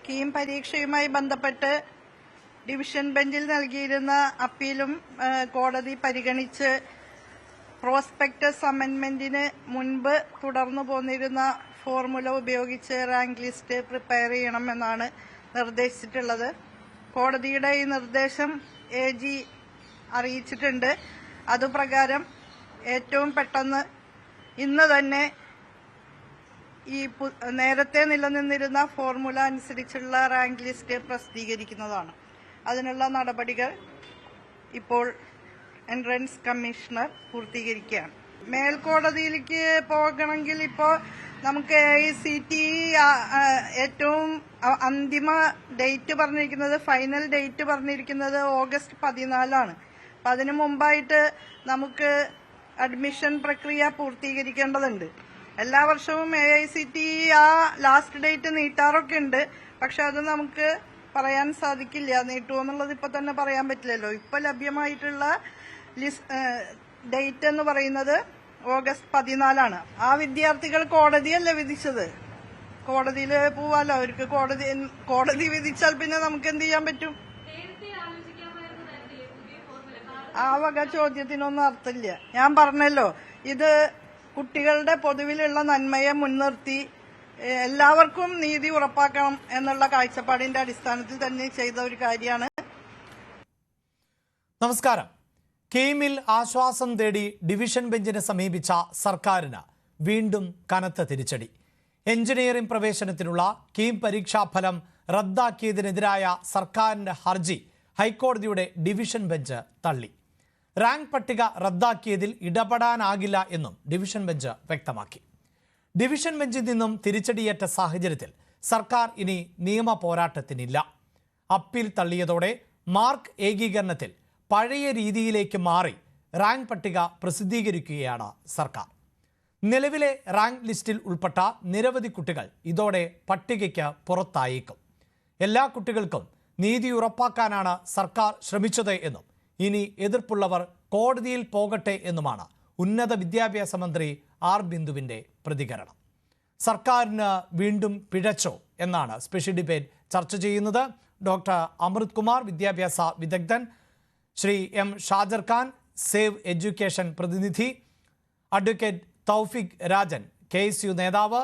കീം പരീക്ഷയുമായി ബന്ധപ്പെട്ട് ഡിവിഷൻ ബെഞ്ചിൽ നൽകിയിരുന്ന അപ്പീലും കോടതി പരിഗണിച്ച് പ്രോസ്പെക്ടസ് അമെന്റ്മെന്റിന് മുൻപ് തുടർന്നു പോന്നിരുന്ന ഫോർമുല ഉപയോഗിച്ച് റാങ്ക് ലിസ്റ്റ് പ്രിപ്പയർ ചെയ്യണമെന്നാണ് നിർദ്ദേശിച്ചിട്ടുള്ളത്. കോടതിയുടെ ഈ നിർദ്ദേശം AG അറിയിച്ചിട്ടുണ്ട്. അതുപ്രകാരം ഏറ്റവും പെട്ടെന്ന് ഇന്ന് തന്നെ ഈ നേരത്തെ നിലനിന്നിരുന്ന ഫോർമുല അനുസരിച്ചുള്ള റാങ്ക് ലിസ്റ്റ് പ്രസിദ്ധീകരിക്കുന്നതാണ്. അതിനുള്ള നടപടികൾ ഇപ്പോൾ എൻട്രൻസ് കമ്മീഷണർ പൂർത്തീകരിക്കുകയാണ്. മേൽക്കോടതിയിലേക്ക് പോകണമെങ്കിൽ ഇപ്പോൾ നമുക്ക് AICTE ഏറ്റവും അന്തിമ ഡേറ്റ് പറഞ്ഞിരിക്കുന്നത്, ഫൈനൽ ഡേറ്റ് പറഞ്ഞിരിക്കുന്നത് ഓഗസ്റ്റ് 14 അപ്പം അതിനു മുമ്പായിട്ട് നമുക്ക് അഡ്മിഷൻ പ്രക്രിയ പൂർത്തീകരിക്കേണ്ടതുണ്ട്. എല്ലാ വർഷവും AICTE ലാസ്റ്റ് ഡേറ്റ് നീട്ടാറൊക്കെ ഉണ്ട്. പക്ഷെ അത് നമുക്ക് പറയാൻ സാധിക്കില്ല. നീട്ടുമെന്നുള്ളത് ഇപ്പൊ തന്നെ പറയാൻ പറ്റില്ലല്ലോ. ഇപ്പൊ ലഭ്യമായിട്ടുള്ള ഡേറ്റ് എന്ന് പറയുന്നത് ഓഗസ്റ്റ് 14 ആ വിദ്യാർത്ഥികൾ കോടതിയല്ലേ വിധിച്ചത്. കോടതിയിൽ പോവാലോ. അവർക്ക് കോടതി വിധിച്ചാൽ പിന്നെ നമുക്ക് എന്ത് ചെയ്യാൻ പറ്റും? ആ വക ചോദ്യത്തിനൊന്നും അർത്ഥമില്ല. ഞാൻ പറഞ്ഞല്ലോ, ഇത് കുട്ടികളുടെ പൊതുവിലുള്ള നന്മയെ മുൻനിർത്തി എല്ലാവർക്കും നീതി ഉറപ്പാക്കണം എന്നുള്ള കാഴ്ചപ്പാടിന്റെ അടിസ്ഥാനത്തിൽ തന്നെ ചെയ്ത ഒരു കാര്യമാണ്. നമസ്കാരം. കീമിൽ ആശ്വാസം തേടി ഡിവിഷൻ ബെഞ്ചിനെ സമീപിച്ച സർക്കാരിന് വീണ്ടും കനത്ത തിരിച്ചടി. എഞ്ചിനീയറിംഗ് പ്രവേശനത്തിനുള്ള കീം പരീക്ഷാഫലം റദ്ദാക്കിയതിനെതിരായ സർക്കാരിന്റെ ഹർജി ഹൈക്കോടതിയുടെ ഡിവിഷൻ ബെഞ്ച് തള്ളി. റാങ്ക് പട്ടിക റദ്ദാക്കിയതിൽ ഇടപെടാനാകില്ല എന്നും ഡിവിഷൻ ബെഞ്ച് വ്യക്തമാക്കി. ഡിവിഷൻ ബെഞ്ചിൽ നിന്നും തിരിച്ചടിയേറ്റ സാഹചര്യത്തിൽ സർക്കാർ ഇനി നിയമ പോരാട്ടത്തിനില്ല. അപ്പീൽ തള്ളിയതോടെ മാർക്ക് ഏകീകരണത്തിൽ പഴയ രീതിയിലേക്ക് മാറി റാങ്ക് പട്ടിക പ്രസിദ്ധീകരിക്കുകയാണ് സർക്കാർ. നിലവിലെ റാങ്ക് ലിസ്റ്റിൽ ഉൾപ്പെട്ട നിരവധി കുട്ടികൾ ഇതോടെ പട്ടികയ്ക്ക് പുറത്തായേക്കും. എല്ലാ കുട്ടികൾക്കും നീതി ഉറപ്പാക്കാനാണ് സർക്കാർ ശ്രമിച്ചത് എന്നും ഇനി എതിർപ്പുള്ളവർ കോടതിയിൽ പോകട്ടെ എന്നുമാണ് ഉന്നത വിദ്യാഭ്യാസ മന്ത്രി ആർ ബിന്ദുവിന്റെ പ്രതികരണം. സർക്കാരിന് വീണ്ടും പിഴച്ചോ എന്നാണ് സ്പെഷ്യൽ ഡിബേറ്റ് ചർച്ച ചെയ്യുന്നത്. ഡോക്ടർ അമൃത് കുമാർ, വിദ്യാഭ്യാസ വിദഗ്ധൻ, Shri M Shajar Khan, save education പ്രതിനിധി, അഡ്വക്കേറ്റ് തൗഫിക് രാജൻ, KSU നേതാവ്,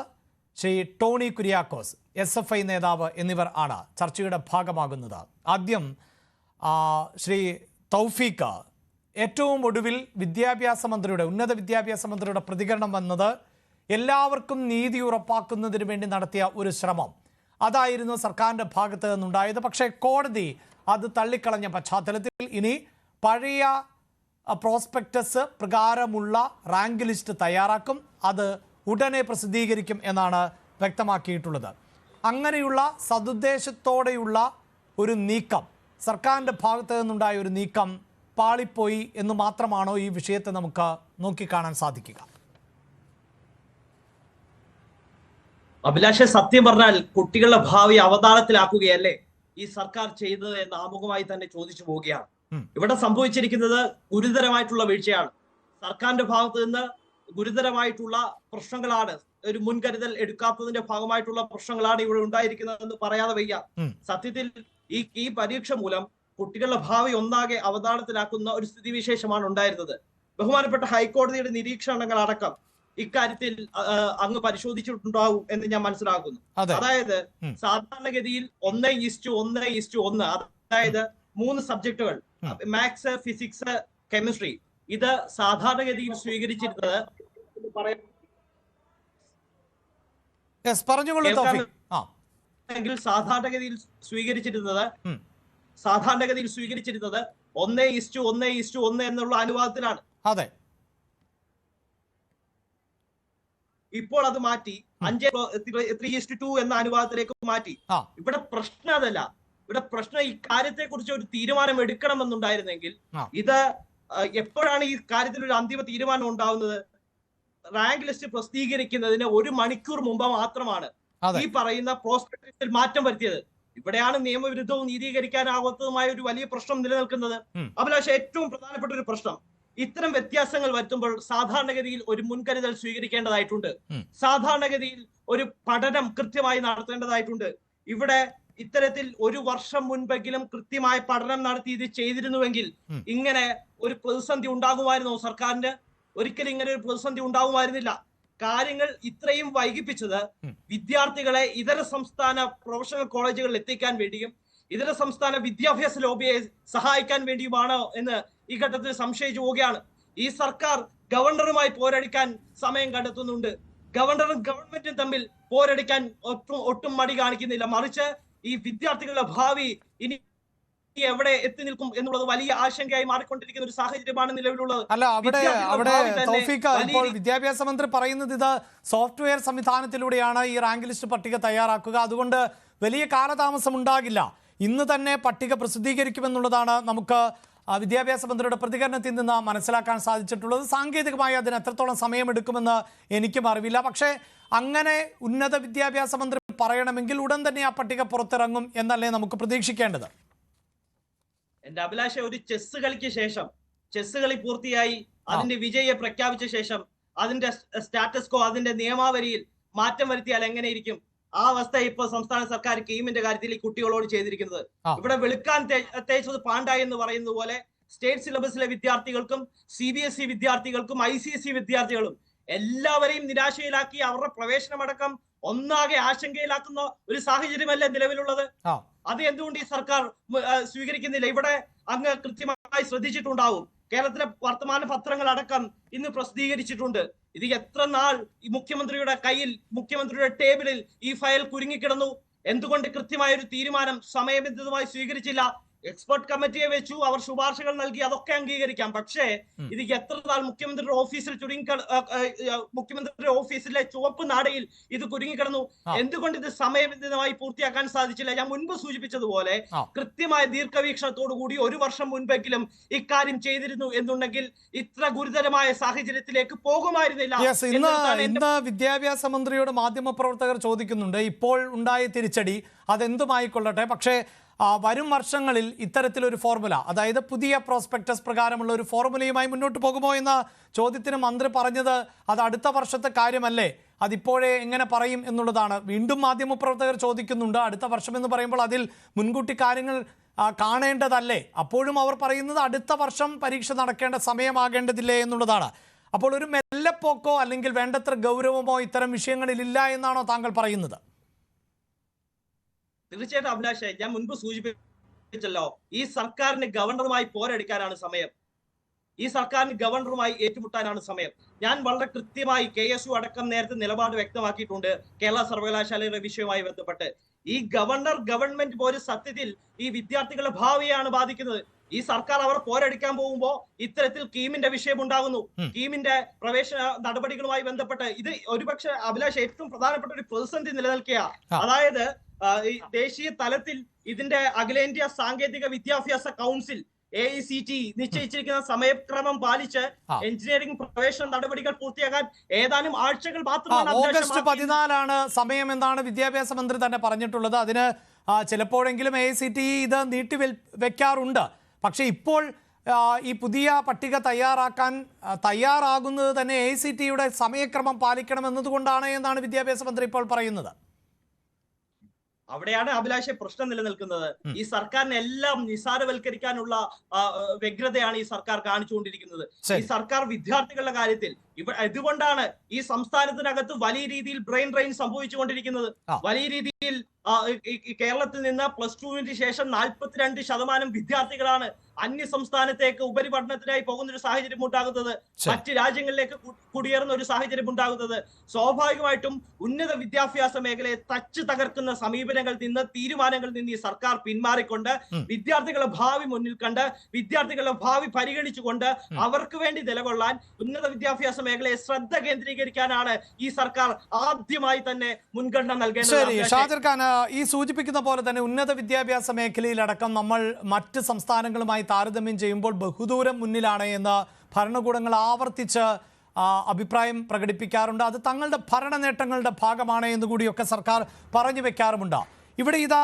ശ്രീ ടോണി കുര്യാക്കോസ്, SFI നേതാവ് എന്നിവർ ആണ് ചർച്ചയുടെ ഭാഗമാകുന്നത്. ആദ്യം ശ്രീ തൗഫീഖ്, ഏറ്റവും ഒടുവിൽ ഉന്നത വിദ്യാഭ്യാസ മന്ത്രിയുടെ പ്രതികരണം വന്നത് എല്ലാവർക്കും നീതി ഉറപ്പാക്കുന്നതിന് വേണ്ടി നടത്തിയ ഒരു ശ്രമം അതായിരുന്നു സർക്കാരിന്റെ ഭാഗത്ത് നിന്നുണ്ടായത്. പക്ഷേ കോടതി അത് തള്ളിക്കളഞ്ഞ പശ്ചാത്തലത്തിൽ ഇനി പഴയ പ്രോസ്പെക്ടസ് പ്രകാരമുള്ള റാങ്ക് ലിസ്റ്റ് തയ്യാറാക്കും. അത് ഉടനെ പ്രസിദ്ധീകരിക്കും എന്നാണ് വ്യക്തമാക്കിയിട്ടുള്ളത്. അങ്ങനെയുള്ള സതുദ്ദേശത്തോടെയുള്ള ഒരു നീക്കം, സർക്കാരിന്റെ ഭാഗത്ത് നിന്നുണ്ടായ ഒരു നീക്കം പാളിപ്പോയി എന്ന് മാത്രമാണോ ഈ വിഷയത്തെ നമുക്ക് നോക്കിക്കാണാൻ സാധിക്കുക? അഭിലാഷ, സത്യം പറഞ്ഞാൽ കുട്ടികളുടെ ഭാവി അവതാളത്തിലാക്കുകയല്ലേ ഈ സർക്കാർ ചെയ്തത് എന്ന് ആമുഖമായി തന്നെ ചോദിച്ചു പോവുകയാണ്. ഇവിടെ സംഭവിച്ചിരിക്കുന്നത് ഗുരുതരമായിട്ടുള്ള വീഴ്ചയാണ്. സർക്കാരിന്റെ ഭാഗത്ത് നിന്ന് ഗുരുതരമായിട്ടുള്ള പ്രശ്നങ്ങളാണ്, ഒരു മുൻകരുതൽ എടുക്കാത്തതിന്റെ ഭാഗമായിട്ടുള്ള പ്രശ്നങ്ങളാണ് ഇവിടെ ഉണ്ടായിരിക്കുന്നതെന്ന് പറയാതെ വയ്യ. സത്യത്തിൽ ഈ പരീക്ഷ മൂലം കുട്ടികളുടെ ഭാവി ഒന്നാകെ അവതാളത്തിലാക്കുന്ന ഒരു സ്ഥിതിവിശേഷമാണ് ഉണ്ടായിരുന്നത്. ബഹുമാനപ്പെട്ട ഹൈക്കോടതിയുടെ നിരീക്ഷണങ്ങളടക്കം ഇക്കാര്യത്തിൽ അങ്ങ് പരിശോധിച്ചിട്ടുണ്ടാവും എന്ന് ഞാൻ മനസ്സിലാക്കുന്നു. അതായത് സാധാരണഗതിയിൽ 1:1:1, അതായത് 3 സബ്ജക്റ്റുകൾ, മാത്സ്, ഫിസിക്സ്, കെമിസ്ട്രി, ഇത് സാധാരണഗതിയിൽ സ്വീകരിച്ചിരുന്നത് സാധാരണഗതിയിൽ സ്വീകരിച്ചിരുന്നത് 1:1:1 എന്നുള്ള അനുപാതത്തിലാണ്. അതെ, ഇപ്പോൾ അത് മാറ്റി 5:3:2 എന്ന അനുപാതത്തിലേക്ക് മാറ്റി. ഇവിടെ പ്രശ്നം അതല്ല. ഇവിടെ പ്രശ്നം ഈ കാര്യത്തെ കുറിച്ച് ഒരു തീരുമാനം എടുക്കണമെന്നുണ്ടായിരുന്നെങ്കിൽ ഇത് എപ്പോഴാണ് ഈ കാര്യത്തിൽ ഒരു അന്തിമ തീരുമാനം ഉണ്ടാവുന്നത്? റാങ്ക് ലിസ്റ്റ് പ്രസിദ്ധീകരിക്കുന്നതിന് 1 മണിക്കൂർ മുമ്പ് മാത്രമാണ് ഈ പറയുന്ന പ്രോസ്പെക്ടസിൽ മാറ്റം വരുത്തിയത്. ഇവിടെയാണ് നിയമവിരുദ്ധവും നീതീകരിക്കാനാവാത്തതുമായ ഒരു വലിയ പ്രശ്നം നിലനിൽക്കുന്നത്. അഭിലാഷ്, ഏറ്റവും പ്രധാനപ്പെട്ട ഒരു പ്രശ്നം, ഇത്തരം വ്യത്യാസങ്ങൾ വരുത്തുമ്പോൾ സാധാരണഗതിയിൽ ഒരു മുൻകരുതൽ സ്വീകരിക്കേണ്ടതായിട്ടുണ്ട്. സാധാരണഗതിയിൽ ഒരു പഠനം കൃത്യമായി നടത്തേണ്ടതായിട്ടുണ്ട്. ഇവിടെ ഇത്തരത്തിൽ ഒരു വർഷം മുൻപെങ്കിലും കൃത്യമായ പഠനം നടത്തി ഇത് ചെയ്തിരുന്നുവെങ്കിൽ ഇങ്ങനെ ഒരു പ്രതിസന്ധി ഉണ്ടാകുമായിരുന്നോ സർക്കാരിന്? ഒരിക്കലും ഇങ്ങനെ ഒരു പ്രതിസന്ധി ഉണ്ടാകുമായിരുന്നില്ല. കാര്യങ്ങൾ ഇത്രയും വൈകിപ്പിച്ചത് വിദ്യാർത്ഥികളെ ഇതര സംസ്ഥാന പ്രൊഫഷണൽ കോളേജുകളിൽ എത്തിക്കാൻ വേണ്ടിയും ഇതര സംസ്ഥാന വിദ്യാഭ്യാസ ലോബിയെ സഹായിക്കാൻ വേണ്ടിയുമാണോ എന്ന് ഈ ഘട്ടത്തിൽ സംശയിച്ചു പോവുകയാണ്. ഈ സർക്കാർ ഗവർണറുമായി പോരടിക്കാൻ സമയം കണ്ടെത്തുന്നുണ്ട്. ഗവർണറും ഗവൺമെന്റും തമ്മിൽ പോരടിക്കാൻ ഒട്ടും മടി കാണിക്കുന്നില്ല. മറിച്ച് ഈ വിദ്യാർത്ഥികളുടെ ഭാവി ഇനി എവിടെ എത്തി നിൽക്കും എന്നുള്ളത് വലിയ ആശങ്കയായി മാറിക്കൊണ്ടിരിക്കുന്ന ഒരു സാഹചര്യമാണ് നിലവിലുള്ളത്. അല്ല, അവിടെ തൗഫീഖ്, ഇപ്പോൾ വിദ്യാഭ്യാസ മന്ത്രി പറയുന്നത് ഇത് സോഫ്റ്റ്വെയർ സംവിധാനത്തിലൂടെയാണ് ഈ റാങ്ക് ലിസ്റ്റ് പട്ടിക തയ്യാറാക്കുക, അതുകൊണ്ട് വലിയ കാലതാമസം ഉണ്ടാകില്ല, ഇന്ന് തന്നെ പട്ടിക പ്രസിദ്ധീകരിക്കുമെന്നുള്ളതാണ് നമുക്ക് വിദ്യാഭ്യാസ മന്ത്രിയുടെ പ്രതികരണത്തിൽ നിന്ന് മനസ്സിലാക്കാൻ സാധിച്ചിട്ടുള്ളത്. സാങ്കേതികമായി അതിന് എത്രത്തോളം സമയമെടുക്കുമെന്ന് എനിക്കും അറിവില്ല. പക്ഷേ അങ്ങനെ ഉന്നത വിദ്യാഭ്യാസ മന്ത്രി പറയണമെങ്കിൽ ഉടൻ തന്നെ ആ പട്ടിക പുറത്തിറങ്ങും എന്നല്ലേ നമുക്ക് പ്രതീക്ഷിക്കേണ്ടത്? എന്റെ അഭിലാഷ, ഒരു ചെസ് കളിക്ക് ശേഷം, ചെസ് കളി പൂർത്തിയായി അതിന്റെ വിജയെ പ്രഖ്യാപിച്ച ശേഷം അതിന്റെ സ്റ്റാറ്റസ് കോ, അതിന്റെ നിയമാവലിയിൽ മാറ്റം വരുത്തിയാൽ എങ്ങനെയിരിക്കും? ആ അവസ്ഥ ഇപ്പൊ സംസ്ഥാന സർക്കാർ കീമിന്റെ കാര്യത്തിൽ ഈ കുട്ടികളോട് ചെയ്തിരിക്കുന്നത്. ഇവിടെ വെളുക്കാൻ തേച്ചത് പാണ്ടായി എന്ന് പറയുന്നത് പോലെ സ്റ്റേറ്റ് സിലബസിലെ വിദ്യാർത്ഥികൾക്കും CBSE വിദ്യാർത്ഥികൾക്കും ICSE വിദ്യാർത്ഥികളും എല്ലാവരെയും നിരാശയിലാക്കി അവരുടെ പ്രവേശനമടക്കം ഒന്നാകെ ആശങ്കയിലാക്കുന്ന ഒരു സാഹചര്യമല്ലേ നിലവിലുള്ളത്? അത് എന്തുകൊണ്ട് ഈ സർക്കാർ സ്വീകരിക്കുന്നില്ല? ഇവിടെ അങ്ങ് കൃത്യമായി ശ്രദ്ധിച്ചിട്ടുണ്ടാവും, കേരളത്തിലെ വർത്തമാന പത്രങ്ങൾ അടക്കം ഇന്ന് പ്രസിദ്ധീകരിച്ചിട്ടുണ്ട്. ഇത് എത്ര നാൾ ഈ മുഖ്യമന്ത്രിയുടെ കയ്യിൽ, മുഖ്യമന്ത്രിയുടെ ടേബിളിൽ ഈ ഫയൽ കുരുങ്ങിക്കിടന്നു? എന്തുകൊണ്ട് കൃത്യമായ ഒരു തീരുമാനം സമയബന്ധിതമായി സ്വീകരിച്ചില്ല? എക്സ്പെർട്ട് കമ്മിറ്റിയെ വെച്ചു, അവർ ശുപാർശകൾ നൽകി, അതൊക്കെ അംഗീകരിക്കാം. പക്ഷേ ഇത് എത്ര നാൾ മുഖ്യമന്ത്രിയുടെ ഓഫീസിൽ മുഖ്യമന്ത്രിയുടെ ഓഫീസിലെ ചുവപ്പ് നാടയിൽ ഇത് കുരുങ്ങിക്കിടന്നു? എന്തുകൊണ്ട് ഇത് സമയബന്ധിതമായി പൂർത്തിയാക്കാൻ സാധിച്ചില്ല? ഞാൻ മുൻപ് സൂചിപ്പിച്ചതുപോലെ കൃത്യമായ ദീർഘവീക്ഷണത്തോടു കൂടി ഒരു വർഷം മുൻപെങ്കിലും ഇക്കാര്യം ചെയ്തിരുന്നു എന്നുണ്ടെങ്കിൽ ഇത്ര ഗുരുതരമായ സാഹചര്യത്തിലേക്ക് പോകുമായിരുന്നില്ല. ഇന്ന് വിദ്യാഭ്യാസ മന്ത്രിയോട് മാധ്യമപ്രവർത്തകർ ചോദിക്കുന്നുണ്ട്, ഇപ്പോൾ ഉണ്ടായ തിരിച്ചടി അതെന്തുമായിക്കൊള്ളട്ടെ, പക്ഷേ വരും വർഷങ്ങളിൽ ഇത്തരത്തിലൊരു ഫോർമുല, അതായത് പുതിയ പ്രോസ്പെക്ടസ് പ്രകാരമുള്ള ഒരു ഫോർമുലയുമായി മുന്നോട്ട് പോകുമോ എന്ന ചോദ്യത്തിന് മന്ത്രി പറഞ്ഞത് അത് അടുത്ത വർഷത്തെ കാര്യമല്ലേ, അതിപ്പോഴേ എങ്ങനെ പറയും എന്നുള്ളതാണ്. വീണ്ടും മാധ്യമപ്രവർത്തകർ ചോദിക്കുന്നുണ്ട്, അടുത്ത വർഷം എന്ന് പറയുമ്പോൾ അതിൽ മുൻകൂട്ടി കാര്യങ്ങൾ കാണേണ്ടതല്ലേ? അപ്പോഴും അവർ പറയുന്നത് അടുത്ത വർഷം പരീക്ഷ നടക്കേണ്ട സമയമാകേണ്ടതില്ലേ എന്നുള്ളതാണ്. അപ്പോൾ ഒരു മെല്ലെപ്പോക്കോ അല്ലെങ്കിൽ വേണ്ടത്ര ഗൗരവമോ ഇത്തരം വിഷയങ്ങളിലില്ല എന്നാണോ താങ്കൾ പറയുന്നത്? തീർച്ചയായിട്ടും അഭിലാഷേ, ഞാൻ മുൻപ് സൂചിപ്പിച്ചല്ലോ, ഈ സർക്കാരിന് ഗവർണറുമായി പോരടിക്കാനാണ് സമയം. ഈ സർക്കാരിന് ഗവർണറുമായി ഏറ്റുമുട്ടാനാണ് സമയം. ഞാൻ വളരെ കൃത്യമായി KSU അടക്കം നേരത്തെ നിലപാട് വ്യക്തമാക്കിയിട്ടുണ്ട് കേരള സർവകലാശാലയുടെ വിഷയവുമായി ബന്ധപ്പെട്ട്. ഈ ഗവൺമെന്റ് പോലും സത്യത്തിൽ ഈ വിദ്യാർത്ഥികളുടെ ഭാവിയാണ് ബാധിക്കുന്നത്. ഈ സർക്കാർ അവർ പോരടിക്കാൻ പോകുമ്പോ ഇത്തരത്തിൽ കീമിന്റെ വിഷയം ഉണ്ടാകുന്നു. കീമിന്റെ പ്രവേശന നടപടികളുമായി ബന്ധപ്പെട്ട് ഇത് ഒരുപക്ഷെ അഭിലാഷ് ഏറ്റവും പ്രധാനപ്പെട്ട ഒരു പ്രതിസന്ധി നിലനിൽക്കുക. അതായത് ഈ ദേശീയ തലത്തിൽ ഇതിന്റെ അഖിലേന്ത്യാ സാങ്കേതിക വിദ്യാഭ്യാസ കൗൺസിൽ AICT നിശ്ചയിച്ചിരിക്കുന്ന സമയക്രമം പാലിച്ച് എഞ്ചിനീയറിംഗ് പ്രവേശന നടപടികൾ പൂർത്തിയാക്കാൻ ഏതാനും ആഴ്ചകൾ മാത്രമാണ്. ഓഗസ്റ്റ് 14 സമയം എന്നാണ് വിദ്യാഭ്യാസ മന്ത്രി തന്നെ പറഞ്ഞിട്ടുള്ളത്. അതിന് ചിലപ്പോഴെങ്കിലും AICT ഇത് നീട്ടി വെക്കാറുണ്ട്. പക്ഷെ ഇപ്പോൾ ഈ പുതിയ പട്ടിക തയ്യാറാകുന്നത് തന്നെ AICTയുടെ സമയക്രമം പാലിക്കണമെന്നതുകൊണ്ടാണ് എന്നാണ് വിദ്യാഭ്യാസ മന്ത്രി ഇപ്പോൾ പറയുന്നത്. അവിടെയാണ് അഭിലാഷ പ്രശ്നം നിലനിൽക്കുന്നത്. ഈ സർക്കാരിനെ എല്ലാം നിസാരവൽക്കരിക്കാനുള്ള വ്യഗ്രതയാണ് ഈ സർക്കാർ കാണിച്ചുകൊണ്ടിരിക്കുന്നത്. ഈ സർക്കാർ വിദ്യാർത്ഥികളുടെ കാര്യത്തിൽ ഇതുകൊണ്ടാണ് ഈ സംസ്ഥാനത്തിനകത്ത് വലിയ രീതിയിൽ ബ്രെയിൻ ഡ്രെയിൻ സംഭവിച്ചുകൊണ്ടിരിക്കുന്നത്. വലിയ രീതിയിൽ കേരളത്തിൽ നിന്ന് +2 ശേഷം 42% വിദ്യാർത്ഥികളാണ് അന്യ സംസ്ഥാനത്തേക്ക് ഉപരിപഠനത്തിനായി പോകുന്ന ഒരു സാഹചര്യം ഉണ്ടാകുന്നത്, മറ്റ് രാജ്യങ്ങളിലേക്ക് കുടിയേറുന്ന ഒരു സാഹചര്യം ഉണ്ടാകുന്നത്. സ്വാഭാവികമായിട്ടും ഉന്നത വിദ്യാഭ്യാസ മേഖലയെ തച്ച് തകർക്കുന്ന തീരുമാനങ്ങളിൽ നിന്ന് ഈ സർക്കാർ പിന്മാറിക്കൊണ്ട് വിദ്യാർത്ഥികളുടെ ഭാവി മുന്നിൽ കണ്ട് വിദ്യാർത്ഥികളുടെ ഭാവി പരിഗണിച്ചുകൊണ്ട് അവർക്ക് വേണ്ടി നിലകൊള്ളാൻ ഉന്നത വിദ്യാഭ്യാസ മേഖലയെ ശ്രദ്ധ കേന്ദ്രീകരിക്കാനാണ് ഈ സർക്കാർ ആദ്യമായി തന്നെ മുൻഗണന നൽകേണ്ടത്. ഈ സൂചിപ്പിക്കുന്ന പോലെ തന്നെ ഉന്നത വിദ്യാഭ്യാസ മേഖലയിലടക്കം നമ്മൾ മറ്റ് സംസ്ഥാനങ്ങളുമായി താരതമ്യം ചെയ്യുമ്പോൾ ബഹുദൂരം മുന്നിലാണ് എന്ന് ഭരണകൂടങ്ങൾ ആവർത്തിച്ച് അഭിപ്രായം പ്രകടിപ്പിക്കാറുണ്ട്. അത് തങ്ങളുടെ ഭരണ നേട്ടങ്ങളുടെ ഭാഗമാണ് എന്നുകൂടിയൊക്കെ സർക്കാർ പറഞ്ഞു വെക്കാറുമുണ്ട്. ഇവിടെ ഇതാ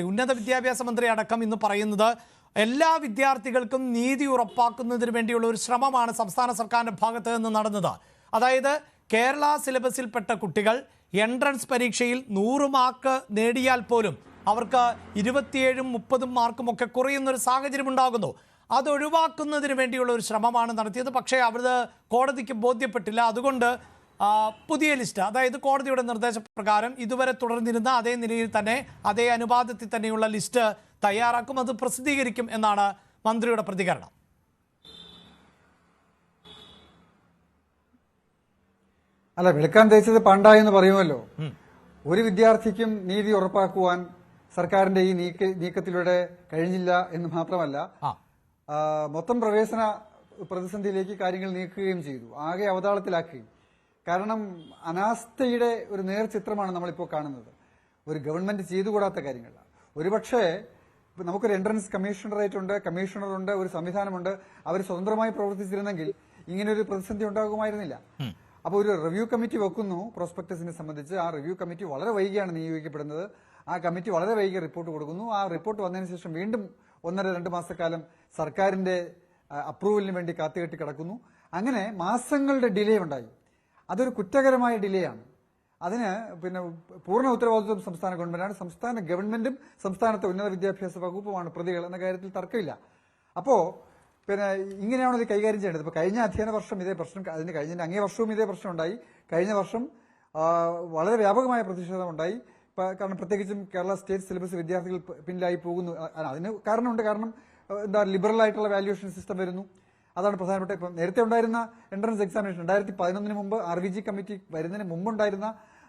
ഉന്നത വിദ്യാഭ്യാസ മന്ത്രി അടക്കം ഇന്ന് പറയുന്നത് എല്ലാ വിദ്യാർത്ഥികൾക്കും നീതി ഉറപ്പാക്കുന്നതിന് വേണ്ടിയുള്ള ഒരു ശ്രമമാണ് സംസ്ഥാന സർക്കാരിൻ്റെ ഭാഗത്ത് നിന്ന് നടന്നത്. അതായത് കേരള സിലബസിൽപ്പെട്ട കുട്ടികൾ എൻട്രൻസ് പരീക്ഷയിൽ 100 മാർക്ക് നേടിയാൽ പോലും അവർക്ക് 27, 30 മാർക്കും ഒക്കെ കുറയുന്നൊരു സാഹചര്യം ഉണ്ടാകുന്നു. അത് ഒഴിവാക്കുന്നതിന് വേണ്ടിയുള്ള ഒരു ശ്രമമാണ് നടത്തിയത്. പക്ഷേ അത് കോടതിക്ക് ബോധ്യപ്പെട്ടില്ല. അതുകൊണ്ട് പുതിയ ലിസ്റ്റ്, അതായത് കോടതിയുടെ നിർദ്ദേശപ്രകാരം ഇതുവരെ തുടർന്നിരുന്ന അതേ നിലയിൽ തന്നെ അതേ അനുപാതത്തിൽ തന്നെയുള്ള ലിസ്റ്റ് തയ്യാറാക്കും, അത് പ്രസിദ്ധീകരിക്കും എന്നാണ് മന്ത്രിയുടെ പ്രതികരണം. അല്ല, വെളുക്കാൻ തേച്ചത് പണ്ടായി എന്ന് പറയുമല്ലോ. ഒരു വിദ്യാർത്ഥിക്കും നീതി ഉറപ്പാക്കുവാൻ സർക്കാരിന്റെ ഈ നീക്കത്തിലൂടെ കഴിഞ്ഞില്ല എന്ന് മാത്രമല്ല, മൊത്തം പ്രവേശന പ്രതിസന്ധിയിലേക്ക് കാര്യങ്ങൾ നീക്കുകയും ചെയ്തു, ആകെ അവതാളത്തിലാക്കുകയും. കാരണം അനാസ്ഥയുടെ ഒരു നേർചിത്രമാണ് നമ്മളിപ്പോൾ കാണുന്നത്. ഒരു ഗവൺമെന്റ് ചെയ്തുകൂടാത്ത കാര്യങ്ങൾ. ഒരുപക്ഷെ നമുക്കൊരു എൻട്രൻസ് കമ്മീഷണറേറ്റ് ഉണ്ട്, കമ്മീഷണറുണ്ട്, ഒരു സംവിധാനമുണ്ട്. അവർ സ്വതന്ത്രമായി പ്രവർത്തിച്ചിരുന്നെങ്കിൽ ഇങ്ങനൊരു പ്രതിസന്ധി ഉണ്ടാകുമായിരുന്നില്ല. അപ്പോൾ ഒരു റിവ്യൂ കമ്മിറ്റി വെക്കുന്നു പ്രോസ്പെക്ടസിനെ സംബന്ധിച്ച്. ആ റിവ്യൂ കമ്മിറ്റി വളരെ വൈകിയാണ് നിയോഗിക്കപ്പെടുന്നത്. ആ കമ്മിറ്റി വളരെ വൈകി റിപ്പോർട്ട് കൊടുക്കുന്നു. ആ റിപ്പോർട്ട് വന്നതിന് ശേഷം വീണ്ടും 1.5-2 മാസക്കാലം സർക്കാരിന്റെ അപ്രൂവലിന് വേണ്ടി കാത്തുകെട്ടി കിടക്കുന്നു. അങ്ങനെ മാസങ്ങളുടെ ഡിലേ ഉണ്ടായി. അതൊരു കുറ്റകരമായ ഡിലേ ആണ്. അതിന് പിന്നെ പൂർണ്ണ ഉത്തരവാദിത്വം സംസ്ഥാന ഗവൺമെന്റാണ്. സംസ്ഥാന ഗവൺമെന്റും സംസ്ഥാനത്തെ ഉന്നത വിദ്യാഭ്യാസ വകുപ്പുമാണ് പ്രതികൾ എന്ന കാര്യത്തിൽ തർക്കമില്ല. അപ്പോ പിന്നെ ഇങ്ങനെയാണ് ഇത് കൈകാര്യം ചെയ്യേണ്ടത്. ഇപ്പൊ കഴിഞ്ഞ അധ്യയന വർഷം ഇതേ പ്രശ്നം, അതിന് കഴിഞ്ഞ അങ്ങേ വർഷവും ഇതേ പ്രശ്നം ഉണ്ടായി. കഴിഞ്ഞ വർഷം വളരെ വ്യാപകമായ പ്രതിഷേധം ഉണ്ടായി. കാരണം പ്രത്യേകിച്ചും കേരള സ്റ്റേറ്റ് സിലബസ് വിദ്യാർത്ഥികൾ പിന്നിലായി പോകുന്നു. അതിന് കാരണമുണ്ട്. കാരണം എന്താ, ലിബറൽ ആയിട്ടുള്ള വാല്യുവേഷൻ സിസ്റ്റം വരുന്നു. അതാണ് പ്രധാനപ്പെട്ട. ഇപ്പം നേരത്തെ ഉണ്ടായിരുന്ന എൻട്രൻസ് എക്സാമിനേഷൻ 2011 മുമ്പ് RVG കമ്മിറ്റി വരുന്നതിന് മുമ്പുണ്ടായിരുന്ന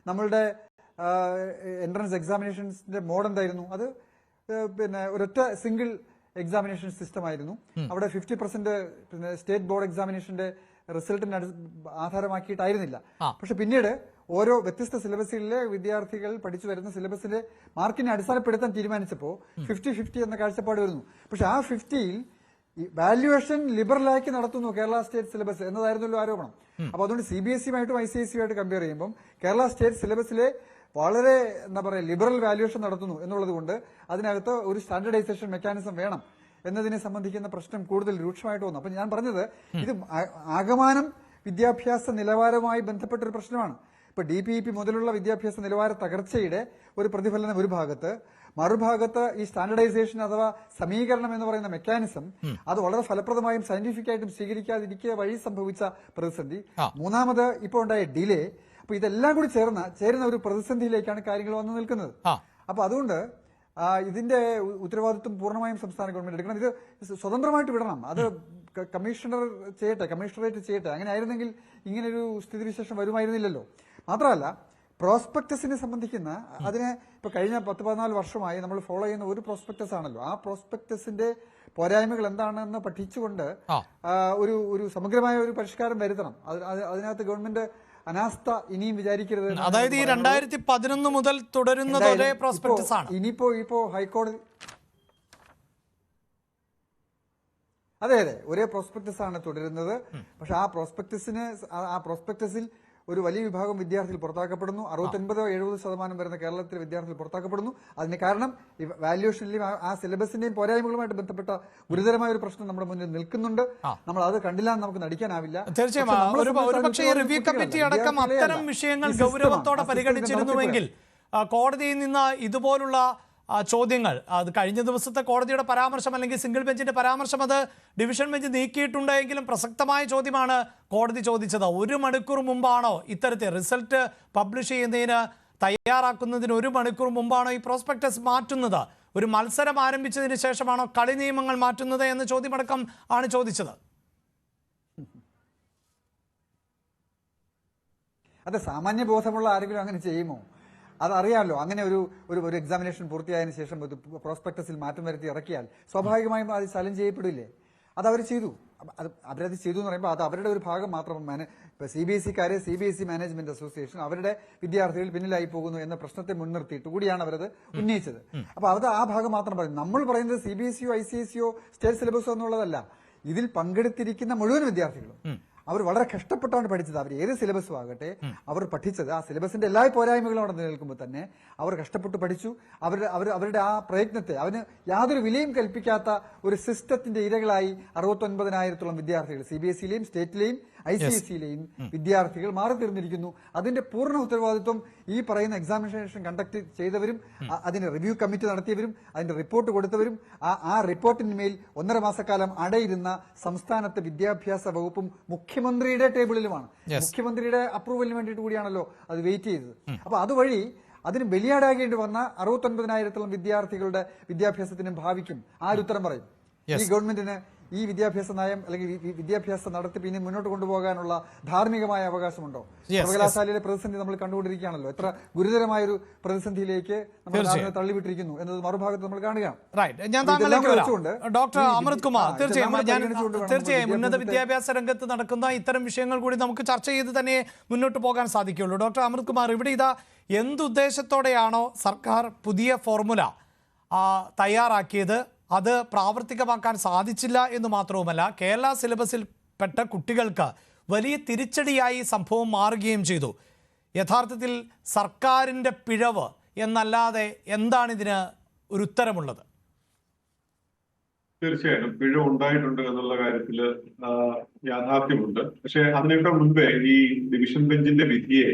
നമ്മളുടെ എൻട്രൻസ് എക്സാമിനേഷൻസിന്റെ മോഡ് എന്തായിരുന്നു? അത് പിന്നെ ഒരൊറ്റ സിംഗിൾ എക്സാമിനേഷൻ സിസ്റ്റം ആയിരുന്നു. അവിടെ 50% പിന്നെ സ്റ്റേറ്റ് ബോർഡ് എക്സാമിനേഷന്റെ റിസൾട്ടിനെ ആധാരമാക്കിയിട്ടായിരുന്നില്ല. പക്ഷെ പിന്നീട് ഓരോ വ്യത്യസ്ത സിലബസിലെ വിദ്യാർത്ഥികൾ പഠിച്ചു വരുന്ന സിലബസിന്റെ മാർക്കിനെ അടിസ്ഥാനപ്പെടുത്താൻ തീരുമാനിച്ചപ്പോൾ 50-50 എന്ന കാഴ്ചപ്പാട് വരുന്നു. പക്ഷെ ആ 50യിൽ വാല്യുവേഷൻ ലിബറലാക്കി നടത്തുന്നു കേരള സ്റ്റേറ്റ് സിലബസ് എന്നതായിരുന്നല്ലോ ആരോപണം. അപ്പൊ അതുകൊണ്ട് CBSE-യുമായിട്ടും ICSE-യുമായിട്ട് കമ്പയർ ചെയ്യുമ്പോൾ കേരള സ്റ്റേറ്റ് സിലബസിലെ വളരെ എന്താ പറയുക ലിബറൽ വാല്യുവേഷൻ നടത്തുന്നു എന്നുള്ളത് കൊണ്ട് അതിനകത്ത് ഒരു സ്റ്റാൻഡർഡൈസേഷൻ മെക്കാനിസം വേണം എന്നതിനെ സംബന്ധിക്കുന്ന പ്രശ്നം കൂടുതൽ രൂക്ഷമായിട്ട് വന്നു. അപ്പൊ ഞാൻ പറഞ്ഞത് ഇത് ആകമാനം വിദ്യാഭ്യാസ നിലവാരവുമായി ബന്ധപ്പെട്ട ഒരു പ്രശ്നമാണ്. ഇപ്പൊ DPEP മുതലുള്ള വിദ്യാഭ്യാസ നിലവാര തകർച്ചയുടെ ഒരു പ്രതിഫലനം ഒരു ഭാഗത്ത്, മറുഭാഗത്ത് ഈ സ്റ്റാൻഡർഡൈസേഷൻ അഥവാ സമീകരണം എന്ന് പറയുന്ന മെക്കാനിസം അത് വളരെ ഫലപ്രദമായും സയന്റിഫിക് ആയിട്ടും സ്വീകരിക്കാതിരിക്കുക വഴി സംഭവിച്ച പ്രതിസന്ധി, മൂന്നാമത് ഇപ്പോൾ ഉണ്ടായ ഡിലേ. അപ്പൊ ഇതെല്ലാം കൂടി ചേരുന്ന ഒരു പ്രതിസന്ധിയിലേക്കാണ് കാര്യങ്ങൾ വന്നു നിൽക്കുന്നത്. അപ്പൊ അതുകൊണ്ട് ഇതിന്റെ ഉത്തരവാദിത്വം പൂർണ്ണമായും സംസ്ഥാന ഗവൺമെന്റ് എടുക്കണം. ഇത് സ്വതന്ത്രമായിട്ട് വിടണം. അത് കമ്മീഷണറേറ്റ് ചെയ്യട്ടെ. അങ്ങനെ ആയിരുന്നെങ്കിൽ ഇങ്ങനൊരു സ്ഥിതിവിശേഷം വരുമായിരുന്നില്ലല്ലോ. മാത്രമല്ല, പ്രോസ്പെക്ടസിനെ സംബന്ധിക്കുന്ന അതിനെ ഇപ്പൊ കഴിഞ്ഞ 10-14 വർഷമായി നമ്മൾ ഫോളോ ചെയ്യുന്ന ഒരു ആണല്ലോ. ആ പ്രോസ്പെക്ടസിന്റെ പോരായ്മകൾ എന്താണെന്ന് പഠിച്ചുകൊണ്ട് ഒരു സമഗ്രമായ ഒരു പരിഷ്കാരം വരുത്തണം. അതിനകത്ത് ഗവൺമെന്റ് അനാസ്ഥ ഇനിയും വിചാരിക്കരുത്. അതായത് ഈ 2011 മുതൽ തുടരുന്നത് ഒരേ പ്രോസ്പെക്ടസ് ആണ്. ഇനിയിപ്പോ ഹൈക്കോടതി അതെ ഒരേ പ്രോസ്പെക്ടസ് ആണ് തുടരുന്നത്. പക്ഷെ ആ പ്രോസ്പെക്ടസിൽ ഒരു വലിയ വിഭാഗം വിദ്യാർത്ഥികൾ പുറത്താക്കപ്പെടുന്നു. 69-70% വരുന്ന കേരളത്തിലെ വിദ്യാർത്ഥികൾ പുറത്താക്കപ്പെടുന്നു. അതിന് കാരണം ഈ വാല്യുവേഷനിലെയും ആ സിലബസിന്റെയും പോരായ്മകളുമായിട്ട് ബന്ധപ്പെട്ട ഗുരുതരമായ ഒരു പ്രശ്നം നമ്മുടെ മുന്നിൽ നിൽക്കുന്നുണ്ട്. നമ്മൾ അത് കണ്ടില്ല എന്ന് നമുക്ക് നടിക്കാനാവില്ല. തീർച്ചയായും റിവ്യൂ കമ്മിറ്റി അടക്കം അത്തരം വിഷയങ്ങൾ ഗൗരവത്തോടെ പരിഗണിച്ചിരുന്നുവെങ്കിൽ കോടതിയിൽ നിന്ന് ഇതുപോലുള്ള ചോദ്യങ്ങൾ, അത് കഴിഞ്ഞ ദിവസത്തെ കോടതിയുടെ പരാമർശം അല്ലെങ്കിൽ സിംഗിൾ ബെഞ്ചിന്റെ പരാമർശം അത് ഡിവിഷൻ ബെഞ്ച് നീക്കിയിട്ടുണ്ടെങ്കിലും പ്രസക്തമായ ചോദ്യമാണ് കോടതി ചോദിച്ചത്. 1 മണിക്കൂർ മുമ്പാണോ ഇത്തരത്തിൽ റിസൾട്ട് പബ്ലിഷ് ചെയ്യുന്നതിന് തയ്യാറാക്കുന്നതിന് 1 മണിക്കൂർ മുമ്പാണോ ഈ പ്രോസ്പെക്ടസ് മാറ്റുന്നത്? ഒരു മത്സരം ആരംഭിച്ചതിന് ശേഷമാണോ കളി നിയമങ്ങൾ മാറ്റുന്നത് എന്ന ചോദ്യമടക്കം ആണ് ചോദിച്ചത്. അതെ, സാമാന്യ ബോധമുള്ള ആരെങ്കിലും അങ്ങനെ ചെയ്യുമോ? അതറിയാമല്ലോ. അങ്ങനെ ഒരു എക്സാമിനേഷൻ പൂർത്തിയായതിനു ശേഷം പ്രോസ്പെക്ടസിൽ മാറ്റം വരുത്തി ഇറക്കിയാൽ സ്വാഭാവികമായും അത് ചലഞ്ച് ചെയ്യപ്പെടില്ലേ? അത് അവർ ചെയ്തു. അവരത് ചെയ്തു എന്ന് പറയുമ്പോൾ അത് അവരുടെ ഒരു ഭാഗം മാത്രം. ഇപ്പൊ CBSE-ക്കാരെ CBSE മാനേജ്മെന്റ് അസോസിയേഷൻ അവരുടെ വിദ്യാർത്ഥികൾ പിന്നിലായി പോകുന്നു എന്ന പ്രശ്നത്തെ മുൻനിർത്തിയിട്ട് കൂടിയാണ് അവരത് ഉന്നയിച്ചത്. അപ്പൊ അത് ആ ഭാഗം മാത്രം പറയും. നമ്മൾ പറയുന്നത് CBSE-യോ ICSE-യോ സ്റ്റേറ്റ് സിലബസോ എന്നുള്ളതല്ല. ഇതിൽ പങ്കെടുത്തിരിക്കുന്ന മുഴുവൻ വിദ്യാർത്ഥികളും അവർ വളരെ കഷ്ടപ്പെട്ടാണ് പഠിച്ചത്. അവർ ഏത് സിലബസും ആകട്ടെ അവർ പഠിച്ചത് ആ സിലബസിന്റെ എല്ലാ പോരായ്മകളും അവിടെ നിലനിൽക്കുമ്പോൾ തന്നെ അവർ കഷ്ടപ്പെട്ട് പഠിച്ചു. അവരുടെ ആ പ്രയത്നത്തെ അവന് യാതൊരു വിലയും കൽപ്പിക്കാത്ത ഒരു സിസ്റ്റത്തിന്റെ ഇരകളായി 69,000-ഓളം വിദ്യാർത്ഥികൾ CBSE-യിലെയും സ്റ്റേറ്റിലെയും ICSEയിലെയും വിദ്യാർത്ഥികൾ മാറിത്തീർന്നിരിക്കുന്നു. അതിന്റെ പൂർണ്ണ ഉത്തരവാദിത്വം ഈ പറയുന്ന എക്സാമിനേഷൻ കണ്ടക്ട് ചെയ്തവരും അതിന്റെ റിവ്യൂ കമ്മിറ്റി നടത്തിയവരും അതിന്റെ റിപ്പോർട്ട് കൊടുത്തവരും ആ റിപ്പോർട്ടിന്മേൽ 1.5 മാസക്കാലം അടയിരുന്ന സംസ്ഥാനത്തെ വിദ്യാഭ്യാസ വകുപ്പും മുഖ്യമന്ത്രിയുടെ ടേബിളിലുമാണ്. മുഖ്യമന്ത്രിയുടെ അപ്രൂവലിന് വേണ്ടിയിട്ട് കൂടിയാണല്ലോ അത് വെയിറ്റ് ചെയ്തത്. അപ്പൊ അതുവഴി അതിന് ബലിയാടാകേണ്ടി വന്ന 69,000-ഓളം വിദ്യാർത്ഥികളുടെ വിദ്യാഭ്യാസത്തിനും ഭാവിക്കും ആരുത്തരം പറയും? ഈ ഗവൺമെന്റിന് ഈ വിദ്യാഭ്യാസ നയം അല്ലെങ്കിൽ വിദ്യാഭ്യാസ നടത്തിപ്പ് ഇനി മുന്നോട്ട് കൊണ്ടുപോകാനുള്ള ധാർമ്മികമായ അവകാശമുണ്ടോ? സർവകലാശാലയിലെ പ്രതിസന്ധി നമ്മൾ കണ്ടുകൊണ്ടിരിക്കുകയാണല്ലോ. എത്ര ഗുരുതരമായൊരു പ്രതിസന്ധിയിലേക്ക് നമ്മൾ തള്ളിവിട്ടിരിക്കുന്നു എന്നത് മറുഭാഗത്ത് നമ്മൾ കാണുകയാണ്. ഡോക്ടർ അമൃത് കുമാർ, തീർച്ചയായും ഉന്നത വിദ്യാഭ്യാസ രംഗത്ത് നടക്കുന്ന ഇത്തരം വിഷയങ്ങൾ കൂടി നമുക്ക് ചർച്ച ചെയ്ത് തന്നെ മുന്നോട്ട് പോകാൻ സാധിക്കുകയുള്ളൂ. ഡോക്ടർ അമൃത് കുമാർ, ഇവിടെ ഇതാ എന്തുദ്ദേശത്തോടെയാണോ സർക്കാർ പുതിയ ഫോർമുല തയ്യാറാക്കിയത് അത് പ്രാവർത്തികമാക്കാൻ സാധിച്ചില്ല എന്ന് മാത്രവുമല്ല, കേരള സിലബസിൽ പെട്ട കുട്ടികൾക്ക് വലിയ തിരിച്ചടിയായി സംഭവം മാറുകയും ചെയ്തു. യഥാർത്ഥത്തിൽ സർക്കാരിൻ്റെ പിഴവ് എന്നല്ലാതെ എന്താണിതിന് ഒരു ഉത്തരമുള്ളത്? തീർച്ചയായിട്ടും പിഴവ് ഉണ്ടായിട്ടുണ്ട് എന്നുള്ള കാര്യത്തിൽ യാഥാർത്ഥ്യമുണ്ട്. പക്ഷെ അതിനൊക്കെ മുൻപേ ഈ ഡിവിഷൻ ബെഞ്ചിന്റെ വിധിയെ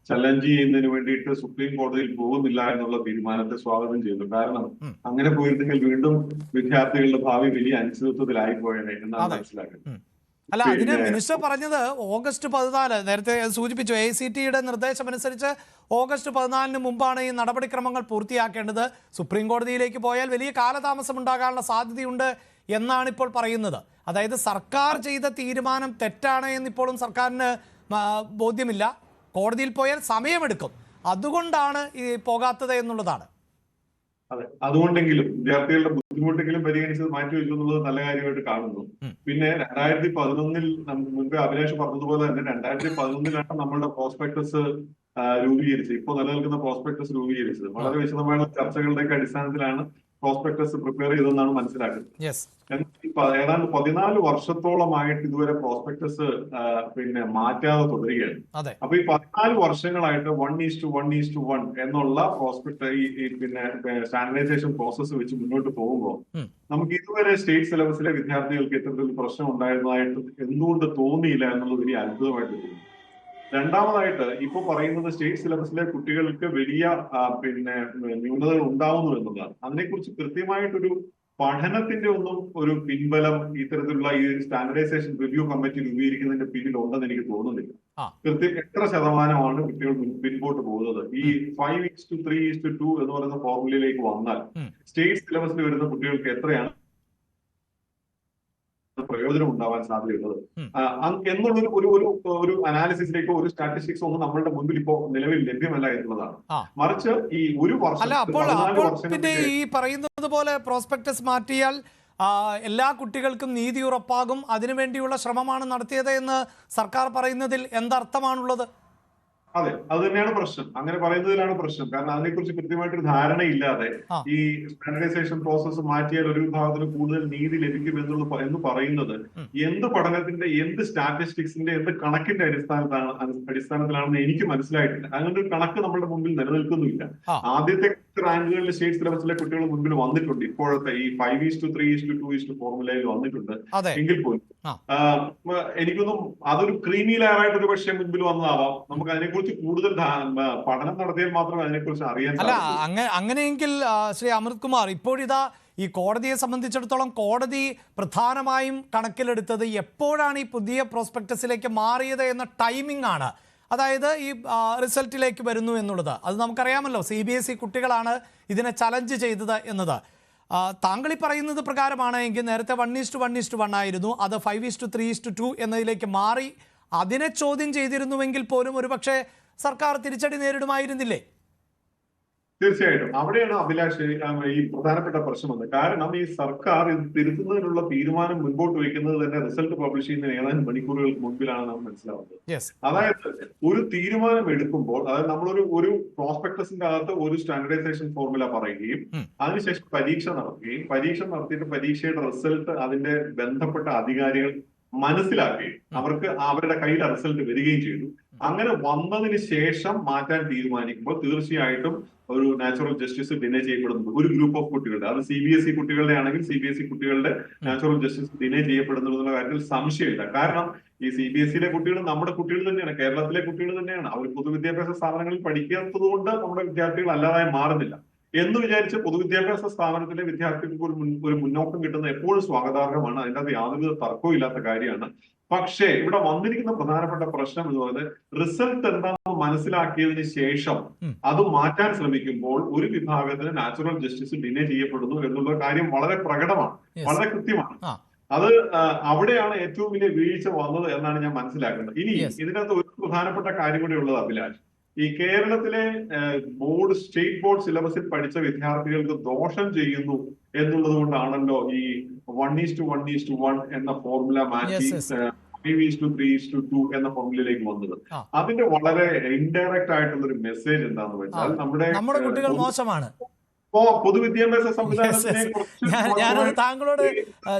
ചലഞ്ച് ചെയ്യുന്നതിന് വേണ്ടിയിട്ട് സുപ്രീം കോടതിയിൽ പോകുന്നില്ല എന്നുള്ള തീരുമാനത്തെ സ്വാഗതം ചെയ്യുന്നു. കാരണം അങ്ങനെ പോയിരുന്നെങ്കിൽ വീണ്ടും വിദ്യാർത്ഥികളുടെ ഭാവി വലിയ അനിശ്ചിതത്വത്തിലായി പോയേനെ എന്നാണ് മനസ്സിലാക്കുന്നത്. അല്ല, അതിന് മിനിസ്റ്റർ പറഞ്ഞത് ഓഗസ്റ്റ് 14, നേരത്തെ സൂചിപ്പിച്ചു, AICTEയുടെ നിർദ്ദേശമനുസരിച്ച് ഓഗസ്റ്റ് 14 മുമ്പാണ് ഈ നടപടിക്രമങ്ങൾ പൂർത്തിയാക്കേണ്ടത്. സുപ്രീം കോടതിയിലേക്ക് പോയാൽ വലിയ കാലതാമസം ഉണ്ടാകാനുള്ള സാധ്യതയുണ്ട് എന്നാണ് ഇപ്പോൾ പറയുന്നത്. അതായത് സർക്കാർ ചെയ്ത തീരുമാനം തെറ്റാണ് എന്നിപ്പോഴും സർക്കാരിന് ബോധ്യമില്ല. കോടതിയിൽ പോയാൽ സമയമെടുക്കും, അതുകൊണ്ടാണ് ഈ പോകാത്തത് എന്നുള്ളതാണ്. അതെ, അതുകൊണ്ടെങ്കിലും വിദ്യാർത്ഥികളുടെ ബുദ്ധിമുട്ടെങ്കിലും പരിഗണിച്ചത് മാറ്റിവെച്ചു എന്നുള്ളത് നല്ല കാര്യമായിട്ട് കാണുന്നു. പിന്നെ 2011 മുൻപേ അഭിലാഷ് പറഞ്ഞതുപോലെ തന്നെ 2011 നമ്മളുടെ പ്രോസ്പെക്ടസ് രൂപീകരിച്ചത്. ഇപ്പോൾ നിലനിൽക്കുന്ന പ്രോസ്പെക്ടസ് രൂപീകരിച്ചത് വളരെ വിശദമായ ചർച്ചകളുടെയൊക്കെ അടിസ്ഥാനത്തിലാണ് പ്രോസ്പെക്ടസ് പ്രിപ്പയർ ചെയ്തതെന്നാണ് മനസ്സിലാക്കുന്നത്. ഏതാണ്ട് 14 വർഷത്തോളമായിട്ട് ഇതുവരെ പ്രോസ്പെക്ടസ് മാറ്റാതെ തുടരുകയാണ്. അപ്പൊ ഈ 14 വർഷങ്ങളായിട്ട് 1:1:1 എന്നുള്ള പ്രോസ്പെക്ട് ഈ സ്റ്റാൻഡർഡൈസേഷൻ പ്രോസസ്സ് വെച്ച് മുന്നോട്ട് പോകുമ്പോൾ നമുക്ക് ഇതുവരെ സ്റ്റേറ്റ് സിലബസിലെ വിദ്യാർത്ഥികൾക്ക് ഇത്തരത്തിൽ പ്രശ്നം ഉണ്ടായിരുന്നതായിട്ട് എന്തുകൊണ്ട് തോന്നിയില്ല എന്നുള്ളത് വലിയ അത്ഭുതമായിട്ട് തോന്നുന്നു. രണ്ടാമതായിട്ട് ഇപ്പൊ പറയുന്നത് സ്റ്റേറ്റ് സിലബസിലെ കുട്ടികൾക്ക് വലിയ ന്യൂനതകൾ ഉണ്ടാവുന്നു എന്നുള്ളതാണ്. അതിനെക്കുറിച്ച് കൃത്യമായിട്ടൊരു പഠനത്തിന്റെ ഒന്നും ഒരു പിൻബലം ഇത്തരത്തിലുള്ള ഈ സ്റ്റാൻഡർഡൈസേഷൻ റിവ്യൂ കമ്മിറ്റി രൂപീകരിക്കുന്നതിന്റെ പിന്നിൽ ഉണ്ടെന്ന് എനിക്ക് തോന്നുന്നില്ല. കൃത്യം എത്ര ശതമാനമാണ് കുട്ടികൾ പിൻപോട്ട് പോകുന്നത്? ഈ 5:3:2 എന്ന് പറയുന്ന ഫോർമുലയിലേക്ക് വന്നാൽ സ്റ്റേറ്റ് സിലബസിൽ വരുന്ന കുട്ടികൾക്ക് എത്രയാണ് പ്രയോജനം ഉണ്ടാവാൻ സാധ്യതയുള്ളത് എന്നുള്ളൊരു ഒരു അനാലിസിസിലേക്കോ ഒരു സ്റ്റാറ്റിസ്റ്റിക്സോ ഒന്നും നമ്മളുടെ മുൻപിൽ ഇപ്പോ നിലവിൽ ലഭ്യമല്ല എന്നുള്ളതാണ്. മറിച്ച് ഈ ഒരു വർഷം ഈ പറയുന്നത് പോലെ പ്രോസ്പെക്ടസ് മാറ്റിയാൽ എല്ലാ കുട്ടികൾക്കും നീതി ഉറപ്പാകും, അതിനുവേണ്ടിയുള്ള ശ്രമമാണ് നടത്തിയത് എന്ന് സർക്കാർ പറയുന്നതിൽ എന്തർത്ഥമാണുള്ളത്? അതെ, അത് തന്നെയാണ് പ്രശ്നം. അങ്ങനെ പറയുന്നതിലാണ് പ്രശ്നം. കാരണം അതിനെക്കുറിച്ച് കൃത്യമായിട്ടൊരു ധാരണയില്ലാതെ ഈ സ്റ്റാൻഡർഡൈസേഷൻ പ്രോസസ്സ് മാറ്റിയാൽ ഒരു വിഭാഗത്തിന് കൂടുതൽ നീതി ലഭിക്കും എന്ന് പറയുന്നത് എന്ത് പഠനത്തിന്റെ, എന്ത് സ്റ്റാറ്റിസ്റ്റിക്സിന്റെ, എന്ത് കണക്കിന്റെ അടിസ്ഥാനത്തിലാണെന്ന് എനിക്ക് മനസ്സിലായിട്ടില്ല. അങ്ങനെ ഒരു കണക്ക് നമ്മുടെ മുമ്പിൽ നിലനിൽക്കുന്നില്ല. ആദ്യത്തെ റാങ്കുകളിൽ സ്റ്റേറ്റ് സിലബസിലെ കുട്ടികൾ മുൻപിൽ വന്നിട്ടുണ്ട്. ഇപ്പോഴത്തെ ഈ 5:3:2 ഫോർമുലയിൽ വന്നിട്ടുണ്ട്. എങ്കിൽ പോലും എനിക്കൊന്നും അതൊരു ക്രീമി ലെയറായിട്ട് ഒരു പക്ഷേ മുൻപിൽ വന്നതാവാം. നമുക്ക് അതിനെക്കുറിച്ച് കൂടുതൽ പഠനം നടത്തിയാൽ മാത്രമേ അതിനെക്കുറിച്ച് അറിയാൻ സാധിക്കൂ. അങ്ങനെയെങ്കിൽ ശ്രീ അമൃത് കുമാർ, ഇപ്പോഴിതാ ഈ കോടതിയെ സംബന്ധിച്ചിടത്തോളം കോടതി പ്രധാനമായും കണക്കിലെടുത്തത് എപ്പോഴാണ് ഈ പുതിയ പ്രോസ്പെക്ടസിലേക്ക് മാറിയത് എന്ന ടൈമിംഗ് ആണ്. അതായത് ഈ റിസൾട്ടിലേക്ക് വരുന്നു എന്നുള്ളത്. അത് നമുക്കറിയാമല്ലോ, CBSE കുട്ടികളാണ് ഇതിനെ ചലഞ്ച് ചെയ്തത് എന്നത്. താങ്കൾ ഈ പറയുന്നത് പ്രകാരമാണ് എങ്കിൽ നേരത്തെ 1:1:1 ആയിരുന്നു, അത് 5:3:2 എന്നതിലേക്ക് മാറി. അതിനെ ചോദ്യം ചെയ്തിരുന്നുവെങ്കിൽ പോലും ഒരുപക്ഷെ സർക്കാർ തിരിച്ചടി നേരിടുമായിരുന്നില്ലേ? തീർച്ചയായിട്ടും അവിടെയാണ് അഭിലാഷ് ഈ പ്രധാനപ്പെട്ട പ്രശ്നം വന്നത്. കാരണം ഈ സർക്കാർ ഇത് തിരുത്തുന്നതിനുള്ള തീരുമാനം മുൻപോട്ട് വയ്ക്കുന്നത് തന്നെ റിസൾട്ട് പബ്ലിഷ് ചെയ്യുന്ന ഏതാനും മണിക്കൂറുകൾക്ക് മുൻപിലാണ് നാം മനസ്സിലാവുന്നത്. അതായത് ഒരു തീരുമാനം എടുക്കുമ്പോൾ, അതായത് നമ്മളൊരു പ്രോസ്പെക്ടസിന്റെ അകത്ത് ഒരു സ്റ്റാൻഡർഡൈസേഷൻ ഫോർമുല പറയുകയും അതിനുശേഷം പരീക്ഷ നടത്തിയിട്ട് പരീക്ഷയുടെ റിസൾട്ട് അതിന്റെ ബന്ധപ്പെട്ട അധികാരികൾ മനസ്സിലാക്കുകയും അവർക്ക് അവരുടെ കയ്യിൽ റിസൾട്ട് വരികയും ചെയ്തു. അങ്ങനെ വന്നതിന് ശേഷം മാറ്റാൻ തീരുമാനിക്കുമ്പോൾ തീർച്ചയായിട്ടും ഒരു നാച്ചുറൽ ജസ്റ്റിസ് ഡിനേ ചെയ്യപ്പെടുന്നുണ്ട് ഒരു ഗ്രൂപ്പ് ഓഫ് കുട്ടികളുടെ. അത് CBSE കുട്ടികളുടെ ആണെങ്കിൽ CBSE കുട്ടികളുടെ നാച്ചുറൽ ജസ്റ്റിസ് ഡിനേ ചെയ്യപ്പെടുന്നുള്ള കാര്യത്തിൽ സംശയമില്ല. കാരണം ഈ CBSE കുട്ടികൾ നമ്മുടെ കുട്ടികൾ തന്നെയാണ്, കേരളത്തിലെ കുട്ടികൾ തന്നെയാണ്. അവർ പൊതുവിദ്യാഭ്യാസ സ്ഥാപനങ്ങളിൽ പഠിക്കാത്തത് കൊണ്ട് നമ്മുടെ വിദ്യാർത്ഥികൾ അല്ലാതായി മാറുന്നില്ല എന്ന് വിചാരിച്ച് പൊതുവിദ്യാഭ്യാസ സ്ഥാപനത്തിലെ വിദ്യാർത്ഥികൾക്ക് ഒരു മുന്നോക്കം കിട്ടുന്നത് എപ്പോഴും സ്വാഗതാർഹമാണ്. അതിൻ്റെ അത് യാതൊരു തർക്കവും ഇല്ലാത്ത കാര്യമാണ്. പക്ഷേ ഇവിടെ വന്നിരിക്കുന്ന പ്രധാനപ്പെട്ട പ്രശ്നം എന്ന് പറയുന്നത് റിസൾട്ട് എന്താണെന്ന് മനസ്സിലാക്കിയതിന് ശേഷം അത് മാറ്റാൻ ശ്രമിക്കുമ്പോൾ ഒരു വിഭാഗത്തിന് നാച്ചുറൽ ജസ്റ്റിസ് ഡിനേ ചെയ്യപ്പെടുന്നു എന്നുള്ള കാര്യം വളരെ പ്രകടമാണ്, വളരെ കൃത്യമാണ്. അത് അവിടെയാണ് ഏറ്റവും വലിയ വീഴ്ച വന്നത് എന്നാണ് ഞാൻ മനസ്സിലാക്കുന്നത്. ഇനി ഇതിനകത്ത് ഒരു പ്രധാനപ്പെട്ട കാര്യം കൂടി ഉള്ളത് അഭിലാഷ്, ഈ കേരളത്തിലെ സ്റ്റേറ്റ് ബോർഡ് സിലബസിൽ പഠിച്ച വിദ്യാർത്ഥികൾക്ക് ദോഷം ചെയ്യുന്നു എന്നുള്ളത് കൊണ്ടാണല്ലോ ഈ 1:1:1 എന്ന ഫോർമുല മാറ്റി 5:3:2 എന്ന ഫോർമുലയിലേക്ക് വന്നത്. അതിന്റെ വളരെ ഇൻഡയറക്റ്റ് ആയിട്ടുള്ള ഒരു മെസ്സേജ് എന്താണെന്ന് വെച്ചാൽ നമ്മുടെ കുട്ടികൾ മോശമാണ്. പൊതുവിദ്യാഭ്യാസ സംവിധാനത്തിനെ ഞാനത് താങ്കളോട്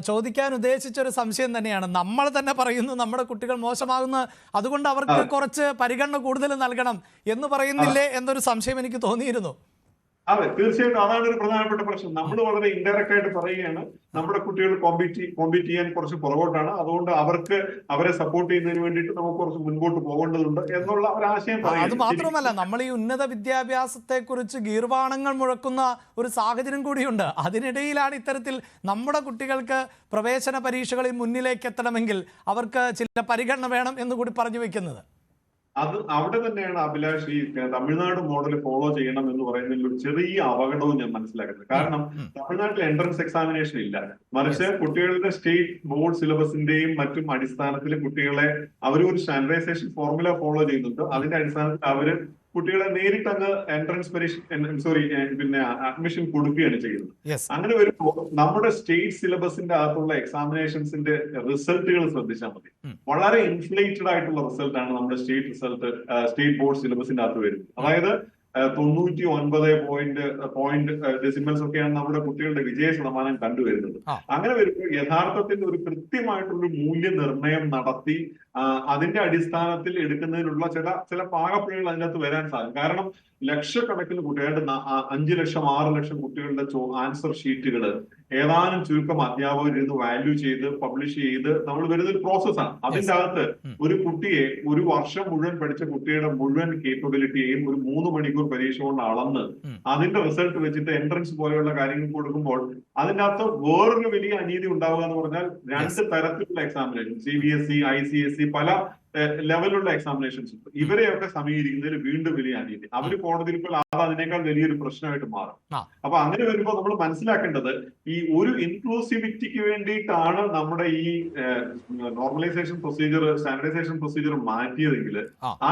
ചോദിക്കാൻ ഉദ്ദേശിച്ച ഒരു സംശയം തന്നെയാണ്. നമ്മൾ തന്നെ പറയുന്നു നമ്മുടെ കുട്ടികൾ മോശമാകുന്ന, അതുകൊണ്ട് അവർക്ക് കുറച്ച് പരിഗണന കൂടുതൽ നൽകണം എന്ന് പറയുന്നില്ലേ എന്നൊരു സംശയം എനിക്ക് തോന്നിയിരുന്നു. അതെ, തീർച്ചയായിട്ടും അതാണ് ഒരു പ്രധാനപ്പെട്ട പ്രശ്നം. നമ്മൾ വളരെ ഇൻഡയറക്റ്റ് ആയിട്ട് പറയുകയാണ് നമ്മുടെ കുട്ടികൾ കോമ്പീറ്റ് ചെയ്യാൻ കുറച്ച് പുറകോട്ടാണ്, അതുകൊണ്ട് അവരെ സപ്പോർട്ട് ചെയ്യുന്നതിന് വേണ്ടിയിട്ട് നമുക്ക് കുറച്ച് മുൻപോട്ട് പോകേണ്ടതുണ്ട് എന്നുള്ള ഒരു ആശയം. അത് മാത്രമല്ല, നമ്മൾ ഈ ഉന്നത വിദ്യാഭ്യാസത്തെ കുറിച്ച് ഗീർവാണങ്ങൾ മുഴക്കുന്ന ഒരു സാഹചര്യം കൂടിയുണ്ട്. അതിനിടയിലാണ് ഇത്തരത്തിൽ നമ്മുടെ കുട്ടികൾക്ക് പ്രവേശന പരീക്ഷകളിൽ മുന്നിലേക്ക് എത്തണമെങ്കിൽ അവർക്ക് ചില പരിഗണന വേണം എന്ന് കൂടി പറഞ്ഞു വെക്കുന്നത്. അത് അവിടെ തന്നെയാണ് അഭിലാഷ് ഈ തമിഴ്നാട് മോഡൽ ഫോളോ ചെയ്യണം എന്ന് പറയുന്നതിൽ ഒരു ചെറിയ അപകടവും ഞാൻ മനസ്സിലാക്കുന്നത്. കാരണം തമിഴ്നാട്ടിൽ എൻട്രൻസ് എക്സാമിനേഷൻ ഇല്ല, മറിച്ച് കുട്ടികളുടെ സ്റ്റേറ്റ് ബോർഡ് സിലബസിന്റെയും മറ്റും അടിസ്ഥാനത്തിൽ കുട്ടികളെ ഒരു സ്റ്റാൻഡർഡൈസേഷൻ ഫോർമുല ഫോളോ ചെയ്യുന്നുണ്ട്. അതിന്റെ അടിസ്ഥാനത്തിൽ അവര് കുട്ടികളെ നേരിട്ട് അങ്ങ് അഡ്മിഷൻ കൊടുക്കുകയാണ് ചെയ്യുന്നത്. അങ്ങനെ വരുമ്പോൾ നമ്മുടെ സ്റ്റേറ്റ് സിലബസിന്റെ അകത്തുള്ള എക്സാമിനേഷൻസിന്റെ റിസൾട്ടുകൾ ശ്രദ്ധിച്ചാൽ മതി. വളരെ ഇൻഫ്ലേറ്റഡ് ആയിട്ടുള്ള റിസൾട്ടാണ് നമ്മുടെ സ്റ്റേറ്റ് ബോർഡ് സിലബസിന്റെ അകത്ത് വരുന്നത്. അതായത് 99 ഡെസിമൽസ് ഒക്കെയാണ് നമ്മുടെ കുട്ടികളുടെ വിജയ ശതമാനം കണ്ടുവരുന്നത്. അങ്ങനെ വരുമ്പോൾ യഥാർത്ഥത്തിൽ ഒരു കൃത്യമായിട്ടുള്ള മൂല്യനിർണ്ണയം നടത്തി അതിന്റെ അടിസ്ഥാനത്തിൽ എടുക്കുന്നതിനുള്ള ചില പാകപ്പിഴകൾ അതിനകത്ത് വരാൻ സാധിക്കും. കാരണം ലക്ഷക്കണക്കിന് കുട്ടികളുടെ 5 ലക്ഷം 6 ലക്ഷം കുട്ടികളുടെ ആൻസർ ഷീറ്റുകൾ ഏതാനും ചുരുക്കം അധ്യാപകർ ഇരുന്ന് വാല്യൂ ചെയ്ത് പബ്ലിഷ് ചെയ്ത് നമ്മൾ വരുന്നൊരു പ്രോസസ്സാണ്. അതിന്റെ അകത്ത് ഒരു കുട്ടിയെ ഒരു വർഷം മുഴുവൻ പഠിച്ച കുട്ടിയുടെ മുഴുവൻ കേപ്പബിലിറ്റിയെയും ഒരു 3 മണിക്കൂർ പരീക്ഷ കൊണ്ട് അളന്ന് അതിന്റെ റിസൾട്ട് വെച്ചിട്ട് എൻട്രൻസ് പോലെയുള്ള കാര്യങ്ങൾ കൊടുക്കുമ്പോൾ അതിന്റെ അകത്ത് വേറൊരു വലിയ അനീതി ഉണ്ടാവുക എന്ന് പറഞ്ഞാൽ 2 തരത്തിലുള്ള എക്സാമിനേഷൻ, CBSE, ICSE, പല ലെവലുള്ള എക്സാമിനേഷൻസ് ഉണ്ട്. ഇവരെയൊക്കെ സമീപിക്കുന്നതിൽ വീണ്ടും വലിയ അനീതി. അവര് കോടതിയിൽ ഇപ്പോൾ അതിനേക്കാൾ വലിയൊരു പ്രശ്നമായിട്ട് മാറും. അപ്പൊ അങ്ങനെ വരുമ്പോൾ നമ്മൾ മനസ്സിലാക്കേണ്ടത് ഈ ഒരു ഇൻക്ലൂസിവിറ്റിക്ക് വേണ്ടിയിട്ടാണ് നമ്മുടെ ഈ നോർമലൈസേഷൻ പ്രൊസീജിയർ, സ്റ്റാൻഡർഡൈസേഷൻ പ്രൊസീജിയർ മാറ്റിയതെങ്കിൽ ആ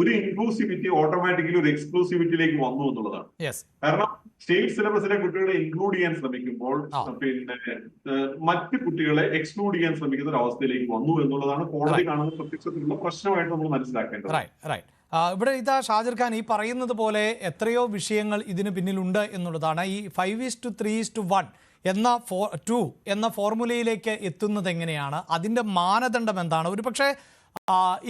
ഒരു ഇൻക്ലൂസിവിറ്റി ഓട്ടോമാറ്റിക്കലി ഒരു എക്സ്ക്ലൂസിവിറ്റിയിലേക്ക് വന്നു എന്നുള്ളതാണ്. കാരണം സ്റ്റേറ്റ് സിലബസിലെ കുട്ടികളെ ഇൻക്ലൂഡ് ചെയ്യാൻ ശ്രമിക്കുമ്പോൾ മറ്റ് കുട്ടികളെ എക്സ്ക്ലൂഡ് ചെയ്യാൻ ശ്രമിക്കുന്ന ഒരു അവസ്ഥയിലേക്ക് വന്നു എന്നുള്ളതാണ് കോടതി കാണുന്ന പ്രത്യക്ഷത്തിലുള്ള പ്രശ്നമായിട്ട് നമ്മൾ മനസ്സിലാക്കേണ്ടത്. ഇവിടെ ഷാജിർ ഖാൻ ഈ പറയുന്നത് പോലെ എത്രയോ വിഷയങ്ങൾ ഇതിന് പിന്നിലുണ്ട് എന്നുള്ളതാണ്. ഈ 5:3:1 എന്ന ഫോർമുലയിലേക്ക് എത്തുന്നത് എങ്ങനെയാണ്, അതിൻ്റെ മാനദണ്ഡം എന്താണ്? ഒരുപക്ഷെ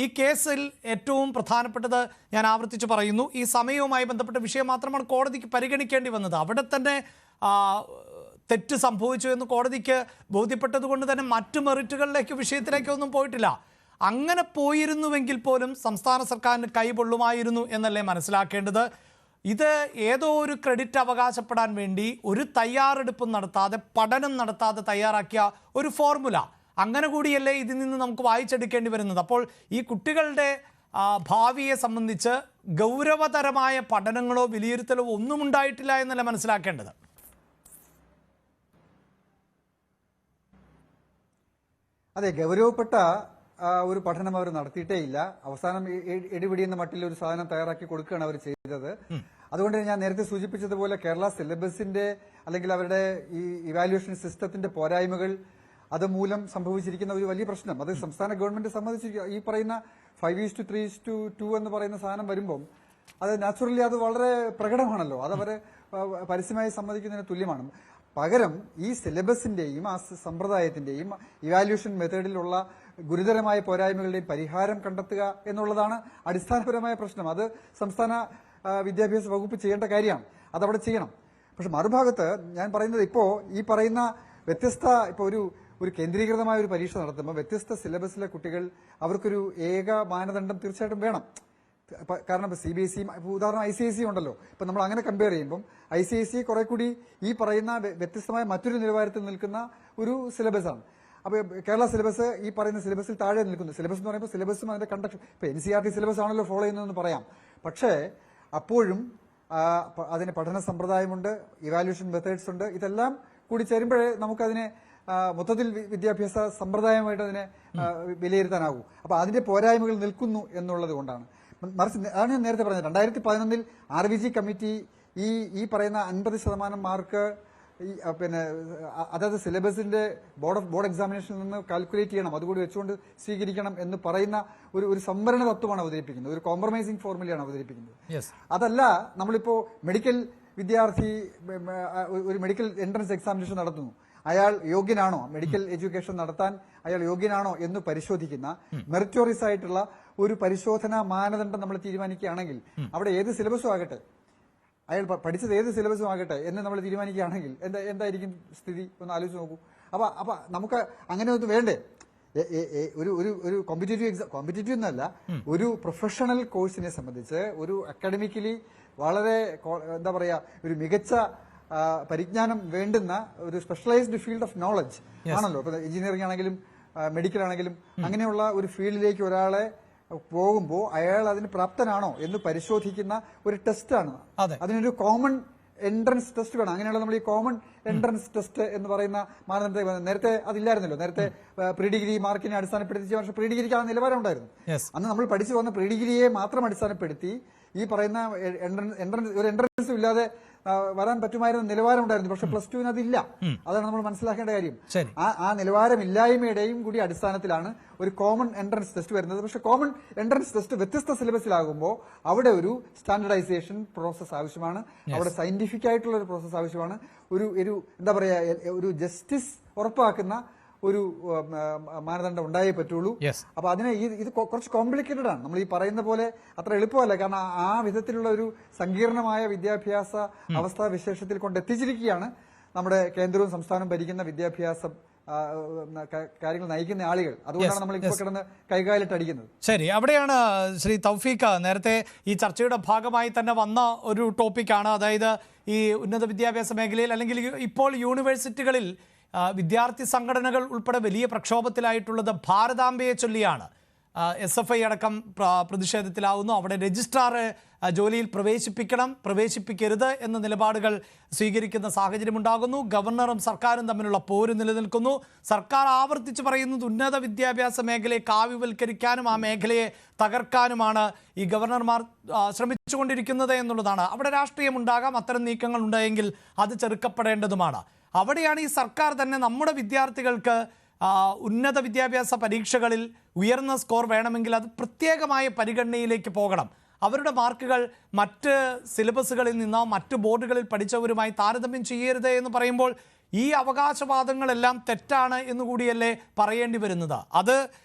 ഈ കേസിൽ ഏറ്റവും പ്രധാനപ്പെട്ടത്, ഞാൻ ആവർത്തിച്ച് പറയുന്നു, ഈ സമയവുമായി ബന്ധപ്പെട്ട വിഷയം മാത്രമാണ് കോടതിക്ക് പരിഗണിക്കേണ്ടി വന്നത്. അവിടെ തന്നെ തെറ്റ് സംഭവിച്ചു എന്ന് കോടതിക്ക് ബോധ്യപ്പെട്ടത് കൊണ്ട് തന്നെ മറ്റു വിഷയത്തിലേക്കൊന്നും പോയിട്ടില്ല. അങ്ങനെ പോയിരുന്നുവെങ്കിൽ പോലും സംസ്ഥാന സർക്കാരിന് കൈപൊള്ളുമായിരുന്നു എന്നല്ലേ മനസ്സിലാക്കേണ്ടത്. ഇത് ഏതോ ഒരു ക്രെഡിറ്റ് അവകാശപ്പെടാൻ വേണ്ടി ഒരു തയ്യാറെടുപ്പും നടത്താതെ, പഠനം നടത്താതെ തയ്യാറാക്കിയ ഒരു ഫോർമുല, അങ്ങനെ കൂടിയല്ലേ ഇതിൽ നിന്ന് നമുക്ക് വായിച്ചെടുക്കേണ്ടി വരുന്നത്. അപ്പോൾ ഈ കുട്ടികളുടെ ഭാവിയെ സംബന്ധിച്ച് ഗൗരവതരമായ പഠനങ്ങളോ വിലയിരുത്തലോ ഒന്നും ഉണ്ടായിട്ടില്ല എന്നല്ല മനസ്സിലാക്കേണ്ടത്. അതെ, ഗൗരവപ്പെട്ട ഒരു പഠനം അവർ നടത്തിയിട്ടേ ഇല്ല. അവസാനം എടിപിടി എന്ന മട്ടിൽ ഒരു സാധനം തയ്യാറാക്കി കൊടുക്കുകയാണ് അവർ ചെയ്തത്. അതുകൊണ്ട് ഞാൻ നേരത്തെ സൂചിപ്പിച്ചതുപോലെ കേരള സിലബസിന്റെ അല്ലെങ്കിൽ അവരുടെ ഈ ഇവാലുവേഷൻ സിസ്റ്റത്തിന്റെ പോരായ്മകൾ അതുമൂലം സംഭവിച്ചിരിക്കുന്ന ഒരു വലിയ പ്രശ്നം, അത് സംസ്ഥാന ഗവൺമെന്റ് സമ്മതിച്ചിരിക്കുക. ഈ പറയുന്ന 5:3:2 എന്ന് പറയുന്ന സാധനം വരുമ്പം അത് നാച്ചുറലി അത് വളരെ പ്രകടമാണല്ലോ, അതവരെ പരസ്യമായി സമ്മതിക്കുന്നതിന് തുല്യമാണ്. പകരം ഈ സിലബസിന്റെയും ആ സമ്പ്രദായത്തിന്റെയും ഇവാലുവേഷൻ മെത്തേഡിലുള്ള ഗുരുതരമായ പോരായ്മകളുടെയും പരിഹാരം കണ്ടെത്തുക എന്നുള്ളതാണ് അടിസ്ഥാനപരമായ പ്രശ്നം. അത് സംസ്ഥാന വിദ്യാഭ്യാസ വകുപ്പ് ചെയ്യേണ്ട കാര്യമാണ്, അതവിടെ ചെയ്യണം. പക്ഷെ മറുഭാഗത്ത് ഞാൻ പറയുന്നത് ഇപ്പോൾ ഈ പറയുന്ന വ്യത്യസ്ത ഇപ്പോൾ ഒരു കേന്ദ്രീകൃതമായ ഒരു പരീക്ഷ നടത്തുമ്പോൾ വ്യത്യസ്ത സിലബസിലെ കുട്ടികൾ അവർക്കൊരു ഏക മാനദണ്ഡം തീർച്ചയായിട്ടും വേണം. കാരണം ഇപ്പോൾ CBSE ഉദാഹരണം ICSE ഉണ്ടല്ലോ. ഇപ്പം നമ്മൾ അങ്ങനെ കമ്പയർ ചെയ്യുമ്പം ICSE കുറെ കൂടി ഈ പറയുന്ന വ്യത്യസ്തമായ മറ്റൊരു നിലവാരത്തിൽ നിൽക്കുന്ന ഒരു സിലബസാണ്. അപ്പോൾ കേരള സിലബസ് ഈ പറയുന്ന സിലബസിൽ താഴെ നിൽക്കുന്നു. സിലബസ് എന്ന് പറയുമ്പോൾ സിലബസും അതിന്റെ കണ്ടക്ഷൻ ഇപ്പോൾ NCERT സിലബസ് ആണല്ലോ ഫോളോ ചെയ്യുന്നതെന്ന് പറയാം. പക്ഷേ അപ്പോഴും അതിന് പഠന സമ്പ്രദായമുണ്ട്, ഇവാലുവേഷൻ മെത്തേഡ്സ് ഉണ്ട്. ഇതെല്ലാം കൂടി ചേരുമ്പോഴേ നമുക്കതിനെ മൊത്തത്തിൽ വിദ്യാഭ്യാസ സമ്പ്രദായമായിട്ട് അതിനെ വിലയിരുത്താനാകൂ. അപ്പോൾ അതിന്റെ പോരായ്മകൾ നിൽക്കുന്നു എന്നുള്ളത് കൊണ്ടാണ്. മറിച്ച് അതാണ് ഞാൻ നേരത്തെ പറഞ്ഞത്, 2011 RVG കമ്മിറ്റി ഈ പറയുന്ന 50% മാർക്ക് പിന്നെ അതായത് സിലബസിന്റെ ബോർഡ് എക്സാമിനേഷനിൽ നിന്ന് കാൽക്കുലേറ്റ് ചെയ്യണം, അതുകൂടി വെച്ചുകൊണ്ട് സ്വീകരിക്കണം എന്ന് പറയുന്ന ഒരു സംവരണ തത്വമാണ് അവതരിപ്പിക്കുന്നത്, ഒരു കോംപ്രമൈസിംഗ് ഫോർമുലയാണ് അവതരിപ്പിക്കുന്നത്. അതല്ല നമ്മളിപ്പോ മെഡിക്കൽ വിദ്യാർത്ഥി ഒരു മെഡിക്കൽ എൻട്രൻസ് എക്സാമിനേഷൻ നടത്തുന്നു, അയാൾ യോഗ്യനാണോ, മെഡിക്കൽ എഡ്യൂക്കേഷൻ നടത്താൻ അയാൾ യോഗ്യനാണോ എന്ന് പരിശോധിക്കുന്ന മെറിറ്റോറിയസ് ആയിട്ടുള്ള ഒരു പരിശോധനാ മാനദണ്ഡം നമ്മൾ തീരുമാനിക്കുകയാണെങ്കിൽ അവിടെ ഏത് സിലബസും ആകട്ടെ, അയാൾ പഠിച്ചത് ഏത് സിലബസും ആകട്ടെ എന്ന് നമ്മൾ തീരുമാനിക്കുകയാണെങ്കിൽ എന്തായിരിക്കും സ്ഥിതി ഒന്ന് ആലോചിച്ച് നോക്കൂ. അപ്പൊ നമുക്ക് അങ്ങനെ ഒന്നും വേണ്ടേ? ഒരു കോമ്പറ്റേറ്റീവ് എന്നല്ല, ഒരു പ്രൊഫഷണൽ കോഴ്സിനെ സംബന്ധിച്ച് ഒരു അക്കാഡമിക്കലി വളരെ എന്താ പറയാ ഒരു മികച്ച പരിജ്ഞാനം വേണ്ടുന്ന ഒരു സ്പെഷ്യലൈസ്ഡ് ഫീൽഡ് ഓഫ് നോളജ് ആണല്ലോ. ഇപ്പൊ എഞ്ചിനീയറിംഗ് ആണെങ്കിലും മെഡിക്കൽ ആണെങ്കിലും അങ്ങനെയുള്ള ഒരു ഫീൽഡിലേക്ക് ഒരാളെ പോകുമ്പോൾ അയാൾ അതിന് പ്രാപ്തനാണോ എന്ന് പരിശോധിക്കുന്ന ഒരു ടെസ്റ്റാണ്. അതിനൊരു കോമൺ എൻട്രൻസ് ടെസ്റ്റ് വേണം. അങ്ങനെയുള്ള നമ്മൾ ഈ കോമൺ എൻട്രൻസ് ടെസ്റ്റ് എന്ന് പറയുന്ന മാനദണ്ഡം നേരത്തെ അതില്ലായിരുന്നല്ലോ. നേരത്തെ പ്രീ ഡിഗ്രി മാർക്കിനെ അടിസ്ഥാനപ്പെടുത്തി, പക്ഷേ പ്രീ ഡിഗ്രിക്ക് ആ നിലവാരം ഉണ്ടായിരുന്നു. അന്ന് നമ്മൾ പഠിച്ചു വന്ന പ്രീ ഡിഗ്രിയെ മാത്രം അടിസ്ഥാനപ്പെടുത്തി ഈ പറയുന്ന ഒരു എൻട്രൻസും ഇല്ലാതെ വരാൻ പറ്റുമായിരുന്ന നിലവാരം ഉണ്ടായിരുന്നു. പക്ഷെ +2 അതില്ല. അതാണ് നമ്മൾ മനസ്സിലാക്കേണ്ട കാര്യം. ആ നിലവാരമില്ലായ്മയുടെയും കൂടി അടിസ്ഥാനത്തിലാണ് ഒരു കോമൺ എൻട്രൻസ് ടെസ്റ്റ് വരുന്നത്. പക്ഷെ കോമൺ എൻട്രൻസ് ടെസ്റ്റ് വ്യത്യസ്ത സിലബസിലാകുമ്പോൾ അവിടെ ഒരു സ്റ്റാൻഡർഡൈസേഷൻ പ്രോസസ് ആവശ്യമാണ്, അവിടെ സയന്റിഫിക് ആയിട്ടുള്ള ഒരു പ്രോസസ് ആവശ്യമാണ്, ഒരു എന്താ പറയാ ഒരു ജസ്റ്റിസ് ഉറപ്പാക്കുന്ന ഒരു മാനദണ്ഡം ഉണ്ടായേ പറ്റുള്ളൂ. അപ്പൊ അതിനെ ഇത് കുറച്ച് കോംപ്ലിക്കേറ്റഡ് ആണ്. നമ്മൾ ഈ പറയുന്ന പോലെ അത്ര എളുപ്പമല്ല. കാരണം ആ വിധത്തിലുള്ള ഒരു സങ്കീർണമായ വിദ്യാഭ്യാസ അവസ്ഥാ വിശേഷത്തിൽ കൊണ്ടെത്തിച്ചിരിക്കുകയാണ് നമ്മുടെ കേന്ദ്രവും സംസ്ഥാനവും ഭരിക്കുന്ന വിദ്യാഭ്യാസ കാര്യങ്ങൾ നയിക്കുന്ന ആളുകൾ. അതുകൊണ്ടാണ് നമ്മൾ ഇപ്പോൾ കിടന്ന് കൈകാലിട്ടടിക്കുന്നത്. ശരി, അവിടെയാണ് ശ്രീ തൗഫീഖ് നേരത്തെ ഈ ചർച്ചയുടെ ഭാഗമായി തന്നെ വന്ന ഒരു ടോപ്പിക്കാണ്. അതായത് ഈ ഉന്നത വിദ്യാഭ്യാസ മേഖലയിൽ അല്ലെങ്കിൽ ഇപ്പോൾ യൂണിവേഴ്സിറ്റികളിൽ വിദ്യാർത്ഥി സംഘടനകൾ ഉൾപ്പെടെ വലിയ പ്രക്ഷോഭത്തിലായിട്ടുള്ളത് ഭാരതാംബയെ ചൊല്ലിയാണ്. SFI അടക്കം പ്രതിഷേധത്തിലാവുന്നു. അവിടെ രജിസ്ട്രാർ ജോലിയിൽ പ്രവേശിപ്പിക്കരുത് എന്ന നിലപാടുകൾ സ്വീകരിക്കുന്ന സാഹചര്യമുണ്ടാകുന്നു. ഗവർണറും സർക്കാരും തമ്മിലുള്ള പോര് നിലനിൽക്കുന്നു. സർക്കാർ ആവർത്തിച്ച് പറയുന്നത് ഉന്നത വിദ്യാഭ്യാസ മേഖലയെ കാവ്യവൽക്കരിക്കാനും ആ മേഖലയെ തകർക്കാനുമാണ് ഈ ഗവർണർമാർ ശ്രമിച്ചുകൊണ്ടിരിക്കുന്നത് എന്നുള്ളതാണ്. അവിടെ രാഷ്ട്രീയമുണ്ടാകാം, അത്തരം നീക്കങ്ങൾ ഉണ്ടായെങ്കിൽ അത് ചെറുക്കപ്പെടേണ്ടതുമാണ്. അവിടെയാണ് ഈ സർക്കാർ തന്നെ നമ്മുടെ വിദ്യാർത്ഥികൾക്ക് ഉന്നത വിദ്യാഭ്യാസ പരീക്ഷകളിൽ ഉയർന്ന സ്കോർ വേണമെങ്കിൽ അത് പ്രത്യേകമായ പരിഗണനയിലേക്ക് പോകണം. അവരുടെ മാർക്കുകൾ മറ്റ് സിലബസുകളിൽ നിന്നോ മറ്റ് ബോർഡുകളിൽ പഠിച്ചവരുമായി താരതമ്യം ചെയ്യരുത് എന്ന് പറയുമ്പോൾ ഈ അവകാശവാദങ്ങളെല്ലാം തെറ്റാണ് എന്നുകൂടിയല്ലേ പറയേണ്ടി വരുന്നത്. അത്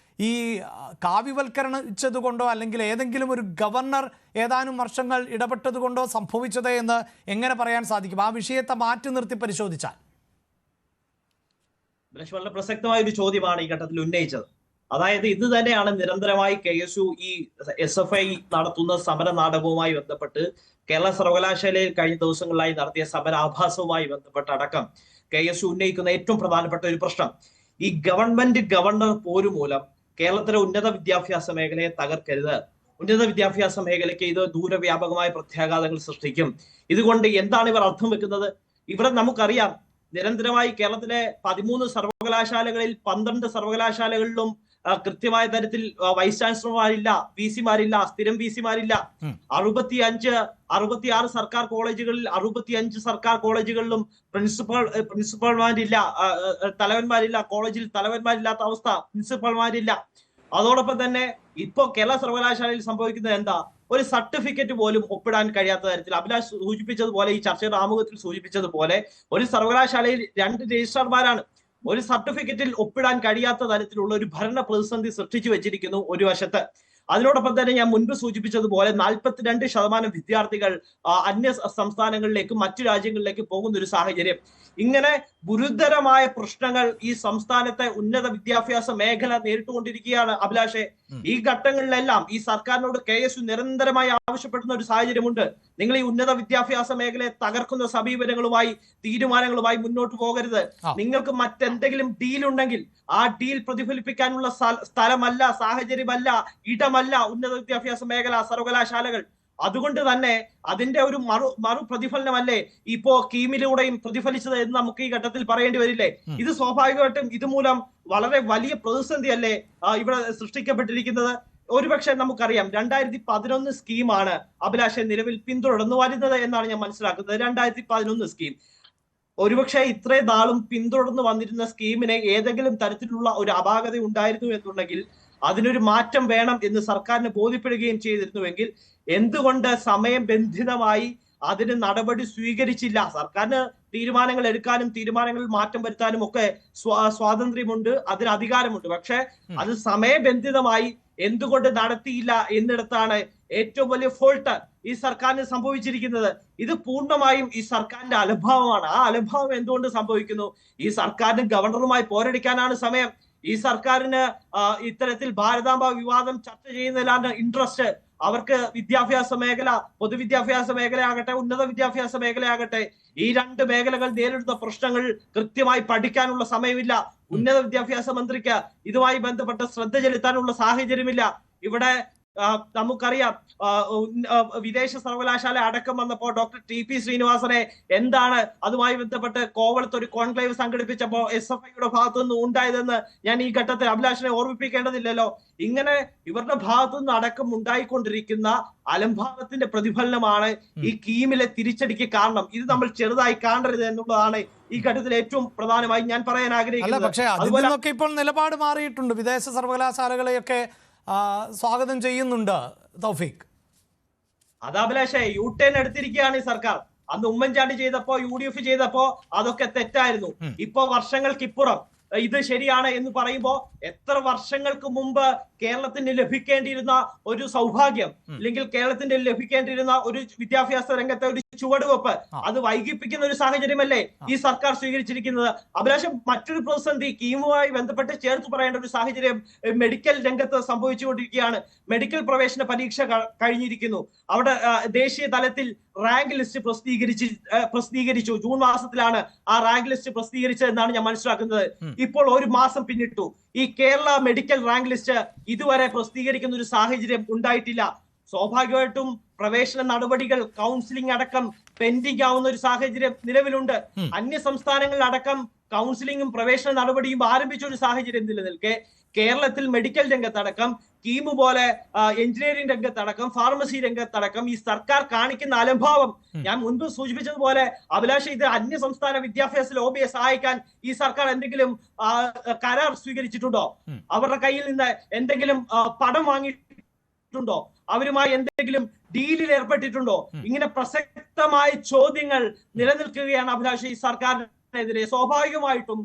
ഈ കാവ്യവൽക്കരിച്ചതുകൊണ്ടോ അല്ലെങ്കിൽ ഏതെങ്കിലും ഒരു ഗവർണർ ഏതാനും വർഷങ്ങൾ ഇടപെട്ടതുകൊണ്ടോ സംഭവിച്ചത് എന്ന് എങ്ങനെ പറയാൻ സാധിക്കും? ആ വിഷയത്തെ മാറ്റി നിർത്തി പരിശോധിച്ചാൽ വളരെ പ്രസക്തമായ ഒരു ചോദ്യമാണ് ഈ ഘട്ടത്തിൽ ഉന്നയിച്ചത്. അതായത് ഇത് തന്നെയാണ് നിരന്തരമായി KSU ഈ SFI നടത്തുന്ന സമര നാടകവുമായി ബന്ധപ്പെട്ട് കേരള സർവകലാശാലയിൽ കഴിഞ്ഞ ദിവസങ്ങളിലായി നടത്തിയ സമരാഭാസവുമായി ബന്ധപ്പെട്ട് അടക്കം KSU ഉന്നയിക്കുന്ന ഏറ്റവും പ്രധാനപ്പെട്ട ഒരു പ്രശ്നം. ഈ ഗവർണർ പോരു മൂലം കേരളത്തിലെ ഉന്നത വിദ്യാഭ്യാസ മേഖലയെ തകർക്കരുത്, ഉന്നത വിദ്യാഭ്യാസ മേഖലയ്ക്ക് ഇത് ദൂരവ്യാപകമായ പ്രത്യാഘാതങ്ങൾ സൃഷ്ടിക്കും. ഇതുകൊണ്ട് എന്താണ് ഇവർ അർത്ഥം വെക്കുന്നത്? ഇവിടെ നമുക്കറിയാം നിരന്തരമായി കേരളത്തിലെ 13 സർവകലാശാലകളിൽ 12 സർവകലാശാലകളിലും കൃത്യമായ തരത്തിൽ വൈസ് ചാൻസലർമാരില്ല, VC-മാരില്ല, സ്ഥിരം VC-മാരില്ല. 66 സർക്കാർ കോളേജുകളിൽ 65 സർക്കാർ കോളേജുകളിലും പ്രിൻസിപ്പൽമാരില്ല, തലവന്മാരില്ല, കോളേജിൽ തലവന്മാരില്ലാത്ത അവസ്ഥ, പ്രിൻസിപ്പൽമാരില്ല. അതോടൊപ്പം തന്നെ ഇപ്പോ കേരള സർവകലാശാലയിൽ സംഭവിക്കുന്നത് എന്താ? ഒരു സർട്ടിഫിക്കറ്റ് പോലും ഒപ്പിടാൻ കഴിയാത്ത തരത്തിൽ അഭിലാഷ് സൂചിപ്പിച്ചതുപോലെ, ഈ ചർച്ചയുടെ ആമുഖത്തിൽ സൂചിപ്പിച്ചതുപോലെ ഒരു സർവകലാശാലയിൽ 2 രജിസ്ട്രാർമാരാണ്. ഒരു സർട്ടിഫിക്കറ്റിൽ ഒപ്പിടാൻ കഴിയാത്ത തരത്തിലുള്ള ഒരു ഭരണ പ്രതിസന്ധി സൃഷ്ടിച്ചു വെച്ചിരിക്കുന്നു ഒരു വശത്ത്. അതിനോടൊപ്പം തന്നെ ഞാൻ മുൻപ് സൂചിപ്പിച്ചതുപോലെ 42% വിദ്യാർത്ഥികൾ അന്യ സംസ്ഥാനങ്ങളിലേക്കും മറ്റു രാജ്യങ്ങളിലേക്കും പോകുന്ന ഒരു സാഹചര്യം. ഇങ്ങനെ ഗുരുതരമായ പ്രശ്നങ്ങൾ ഈ സംസ്ഥാനത്തെ ഉന്നത വിദ്യാഭ്യാസ മേഖല നേരിട്ടുകൊണ്ടിരിക്കുകയാണ് അഭിലാഷെ. ഈ ഘട്ടങ്ങളിലെല്ലാം ഈ സർക്കാരിനോട് KSU നിരന്തരമായി ആവശ്യപ്പെടുന്ന ഒരു സാഹചര്യമുണ്ട്. നിങ്ങൾ ഈ ഉന്നത വിദ്യാഭ്യാസ മേഖലയെ തകർക്കുന്ന സമീപനങ്ങളുമായി തീരുമാനങ്ങളുമായി മുന്നോട്ട് പോകരുത്. നിങ്ങൾക്ക് മറ്റെന്തെങ്കിലും ഡീൽ ഉണ്ടെങ്കിൽ ആ ഡീൽ പ്രതിഫലിപ്പിക്കാനുള്ള സ്ഥലമല്ല, സാഹചര്യമല്ല, ഇടമല്ല ഉന്നത വിദ്യാഭ്യാസ മേഖല, സർവകലാശാലകൾ. അതുകൊണ്ട് തന്നെ അതിന്റെ ഒരു മറു പ്രതിഫലനമല്ലേ ഇപ്പോ കീമിലൂടെയും പ്രതിഫലിച്ചത് എന്ന് നമുക്ക് ഈ ഘട്ടത്തിൽ പറയേണ്ടി വരില്ലേ? ഇത് സ്വാഭാവികമായിട്ടും ഇതുമൂലം വളരെ വലിയ പ്രതിസന്ധിയല്ലേ ഇവിടെ സൃഷ്ടിക്കപ്പെട്ടിരിക്കുന്നത്? ഒരുപക്ഷെ നമുക്കറിയാം 2011 സ്കീമാണ് അഭിലാഷെ നിലവിൽ പിന്തുടർന്നു വരുന്നത് എന്നാണ് ഞാൻ മനസ്സിലാക്കുന്നത്. 2011 സ്കീം ഒരുപക്ഷെ ഇത്രയും നാളും പിന്തുടർന്ന് വന്നിരുന്ന സ്കീമിനെ ഏതെങ്കിലും തരത്തിലുള്ള ഒരു അപാകത ഉണ്ടായിരുന്നു എന്നുണ്ടെങ്കിൽ അതിനൊരു മാറ്റം വേണം എന്ന് സർക്കാരിന് ബോധ്യപ്പെടുകയും ചെയ്തിരുന്നുവെങ്കിൽ എന്തുകൊണ്ട് സമയബന്ധിതമായി അതിന് നടപടി സ്വീകരിച്ചില്ല? സർക്കാരിന് തീരുമാനങ്ങൾ എടുക്കാനും തീരുമാനങ്ങളിൽ മാറ്റം വരുത്താനും ഒക്കെ സ്വാതന്ത്ര്യമുണ്ട്, അതിന് അധികാരമുണ്ട്. പക്ഷെ അത് സമയബന്ധിതമായി എന്തുകൊണ്ട് നടത്തിയില്ല എന്നിടത്താണ് ഏറ്റവും വലിയ ഫോൾട്ട് ഈ സർക്കാരിന് സംഭവിച്ചിരിക്കുന്നത്. ഇത് പൂർണ്ണമായും ഈ സർക്കാരിന്റെ അലംഭാവമാണ്. ആ അലംഭാവം എന്തുകൊണ്ട് സംഭവിക്കുന്നു? ഈ സർക്കാരിന് ഗവർണറുമായി പോരടിക്കാനാണ് സമയം. ഈ സർക്കാരിന് ഇത്തരത്തിൽ ഭാരതാംബ വിവാദം ചർച്ച ചെയ്യുന്നതിലാണ് ഇൻട്രസ്റ്റ്. അവർക്ക് വിദ്യാഭ്യാസ മേഖല, പൊതുവിദ്യാഭ്യാസ മേഖലയാകട്ടെ ഉന്നത വിദ്യാഭ്യാസ മേഖലയാകട്ടെ, ഈ രണ്ട് മേഖലകൾ നേരിടുന്ന പ്രശ്നങ്ങൾ കൃത്യമായി പഠിക്കാനുള്ള സമയമില്ല. ഉന്നത വിദ്യാഭ്യാസ മന്ത്രിക്ക് ഇതുമായി ബന്ധപ്പെട്ട് ശ്രദ്ധ ചെലുത്താനുള്ള സാഹചര്യമില്ല. ഇവിടെ നമുക്കറിയാം വിദേശ സർവകലാശാല അടക്കം വന്നപ്പോൾ ഡോക്ടർ TP ശ്രീനിവാസനെ എന്താണ് അതുമായി ബന്ധപ്പെട്ട് കോവളത്ത് ഒരു കോൺക്ലേവ് സംഘടിപ്പിച്ചപ്പോൾ SFIയുടെ ഭാഗത്തു നിന്ന് ഉണ്ടായതെന്ന് ഞാൻ ഈ ഘട്ടത്തിൽ അഭിലാഷിനെ ഓർമ്മിപ്പിക്കേണ്ടതില്ലല്ലോ. ഇങ്ങനെ ഇവരുടെ ഭാഗത്തു നിന്ന് അടക്കം ഉണ്ടായിക്കൊണ്ടിരിക്കുന്ന അലംഭാവത്തിന്റെ പ്രതിഫലനമാണ് ഈ കീമിലെ തിരിച്ചടിക്ക് കാരണം. ഇത് നമ്മൾ ചെറുതായി കാണരുത് എന്നുള്ളതാണ് ഈ ഘട്ടത്തിൽ ഏറ്റവും പ്രധാനമായി ഞാൻ പറയാൻ ആഗ്രഹിക്കുന്നത്. പക്ഷേ അതിൽ നിന്നൊക്കെ ഇപ്പോൾ നിലപാട് മാറിയിട്ടുണ്ട്. വിദേശ സർവകലാശാലകളെയൊക്കെ സ്വാഗതം ചെയ്യുന്നുണ്ട് തൗഫീഖ്. അത് അഭിലാഷേ U-turn എടുത്തിരിക്കുകയാണ് ഈ സർക്കാർ. അന്ന് ഉമ്മൻചാണ്ടി ചെയ്തപ്പോ UDF ചെയ്തപ്പോ അതൊക്കെ തെറ്റായിരുന്നു. ഇപ്പോ വർഷങ്ങൾക്കിപ്പുറം ഇത് ശരിയാണ് എന്ന് പറയുമ്പോ എത്ര വർഷങ്ങൾക്ക് മുമ്പ് കേരളത്തിന് ലഭിക്കേണ്ടിയിരുന്ന ഒരു സൗഭാഗ്യം അല്ലെങ്കിൽ കേരളത്തിന് ലഭിക്കേണ്ടിയിരുന്ന ഒരു വിദ്യാഭ്യാസ രംഗത്തെ ഒരു ചുവടുവെപ്പ് അത് വൈകിപ്പിക്കുന്ന ഒരു സാഹചര്യമല്ലേ ഈ സർക്കാർ സ്വീകരിച്ചിരിക്കുന്നത്? അഭിലാഷം, മറ്റൊരു പ്രതിസന്ധി കീമുമായി ബന്ധപ്പെട്ട് ചേർത്ത് പറയേണ്ട ഒരു സാഹചര്യം മെഡിക്കൽ രംഗത്ത് സംഭവിച്ചുകൊണ്ടിരിക്കുകയാണ്. മെഡിക്കൽ പ്രവേശന പരീക്ഷ കഴിഞ്ഞിരിക്കുന്നു. അവിടെ ദേശീയ തലത്തിൽ റാങ്ക് ലിസ്റ്റ് പ്രസിദ്ധീകരിച്ചു. ജൂൺ മാസത്തിലാണ് ആ റാങ്ക് ലിസ്റ്റ് പ്രസിദ്ധീകരിച്ചത് എന്നാണ് ഞാൻ മനസ്സിലാക്കുന്നത്. ഇപ്പോൾ ഒരു മാസം പിന്നിട്ടു. ഈ കേരള മെഡിക്കൽ റാങ്ക് ലിസ്റ്റ് ഇതുവരെ പ്രസിദ്ധീകരിക്കുന്ന ഒരു സാഹചര്യം ഉണ്ടായിട്ടില്ല. സ്വാഭാവികമായിട്ടും പ്രവേശന നടപടികൾ, കൗൺസിലിംഗ് അടക്കം പെൻഡിംഗ് ആവുന്ന ഒരു സാഹചര്യം നിലവിലുണ്ട്. അന്യ സംസ്ഥാനങ്ങളിലടക്കം കൗൺസിലിംഗും പ്രവേശന നടപടിയും ആരംഭിച്ച ഒരു സാഹചര്യം നിലനിൽക്കെ കേരളത്തിൽ മെഡിക്കൽ രംഗത്തടക്കം, കീമു പോലെ എഞ്ചിനീയറിംഗ് രംഗത്തടക്കം, ഫാർമസി രംഗത്തടക്കം ഈ സർക്കാർ കാണിക്കുന്ന അലംഭാവം ഞാൻ മുൻപ് സൂചിപ്പിച്ചതുപോലെ അഭിലാഷ്, ഇത് അന്യ സംസ്ഥാന വിദ്യാഭ്യാസ ലോബിയെ സഹായിക്കാൻ ഈ സർക്കാർ എന്തെങ്കിലും കരാർ സ്വീകരിച്ചിട്ടുണ്ടോ? അവരുടെ കയ്യിൽ നിന്ന് എന്തെങ്കിലും പണം വാങ്ങിയിട്ടുണ്ടോ? അവരുമായി എന്തെങ്കിലും ഡീലിൽ ഏർപ്പെട്ടിട്ടുണ്ടോ? ഇങ്ങനെ പ്രസക്തമായ ചോദ്യങ്ങൾ നിലനിൽക്കുകയാണ് അഭിലാഷ് ഈ സർക്കാരിനെതിരെ. സ്വാഭാവികമായിട്ടും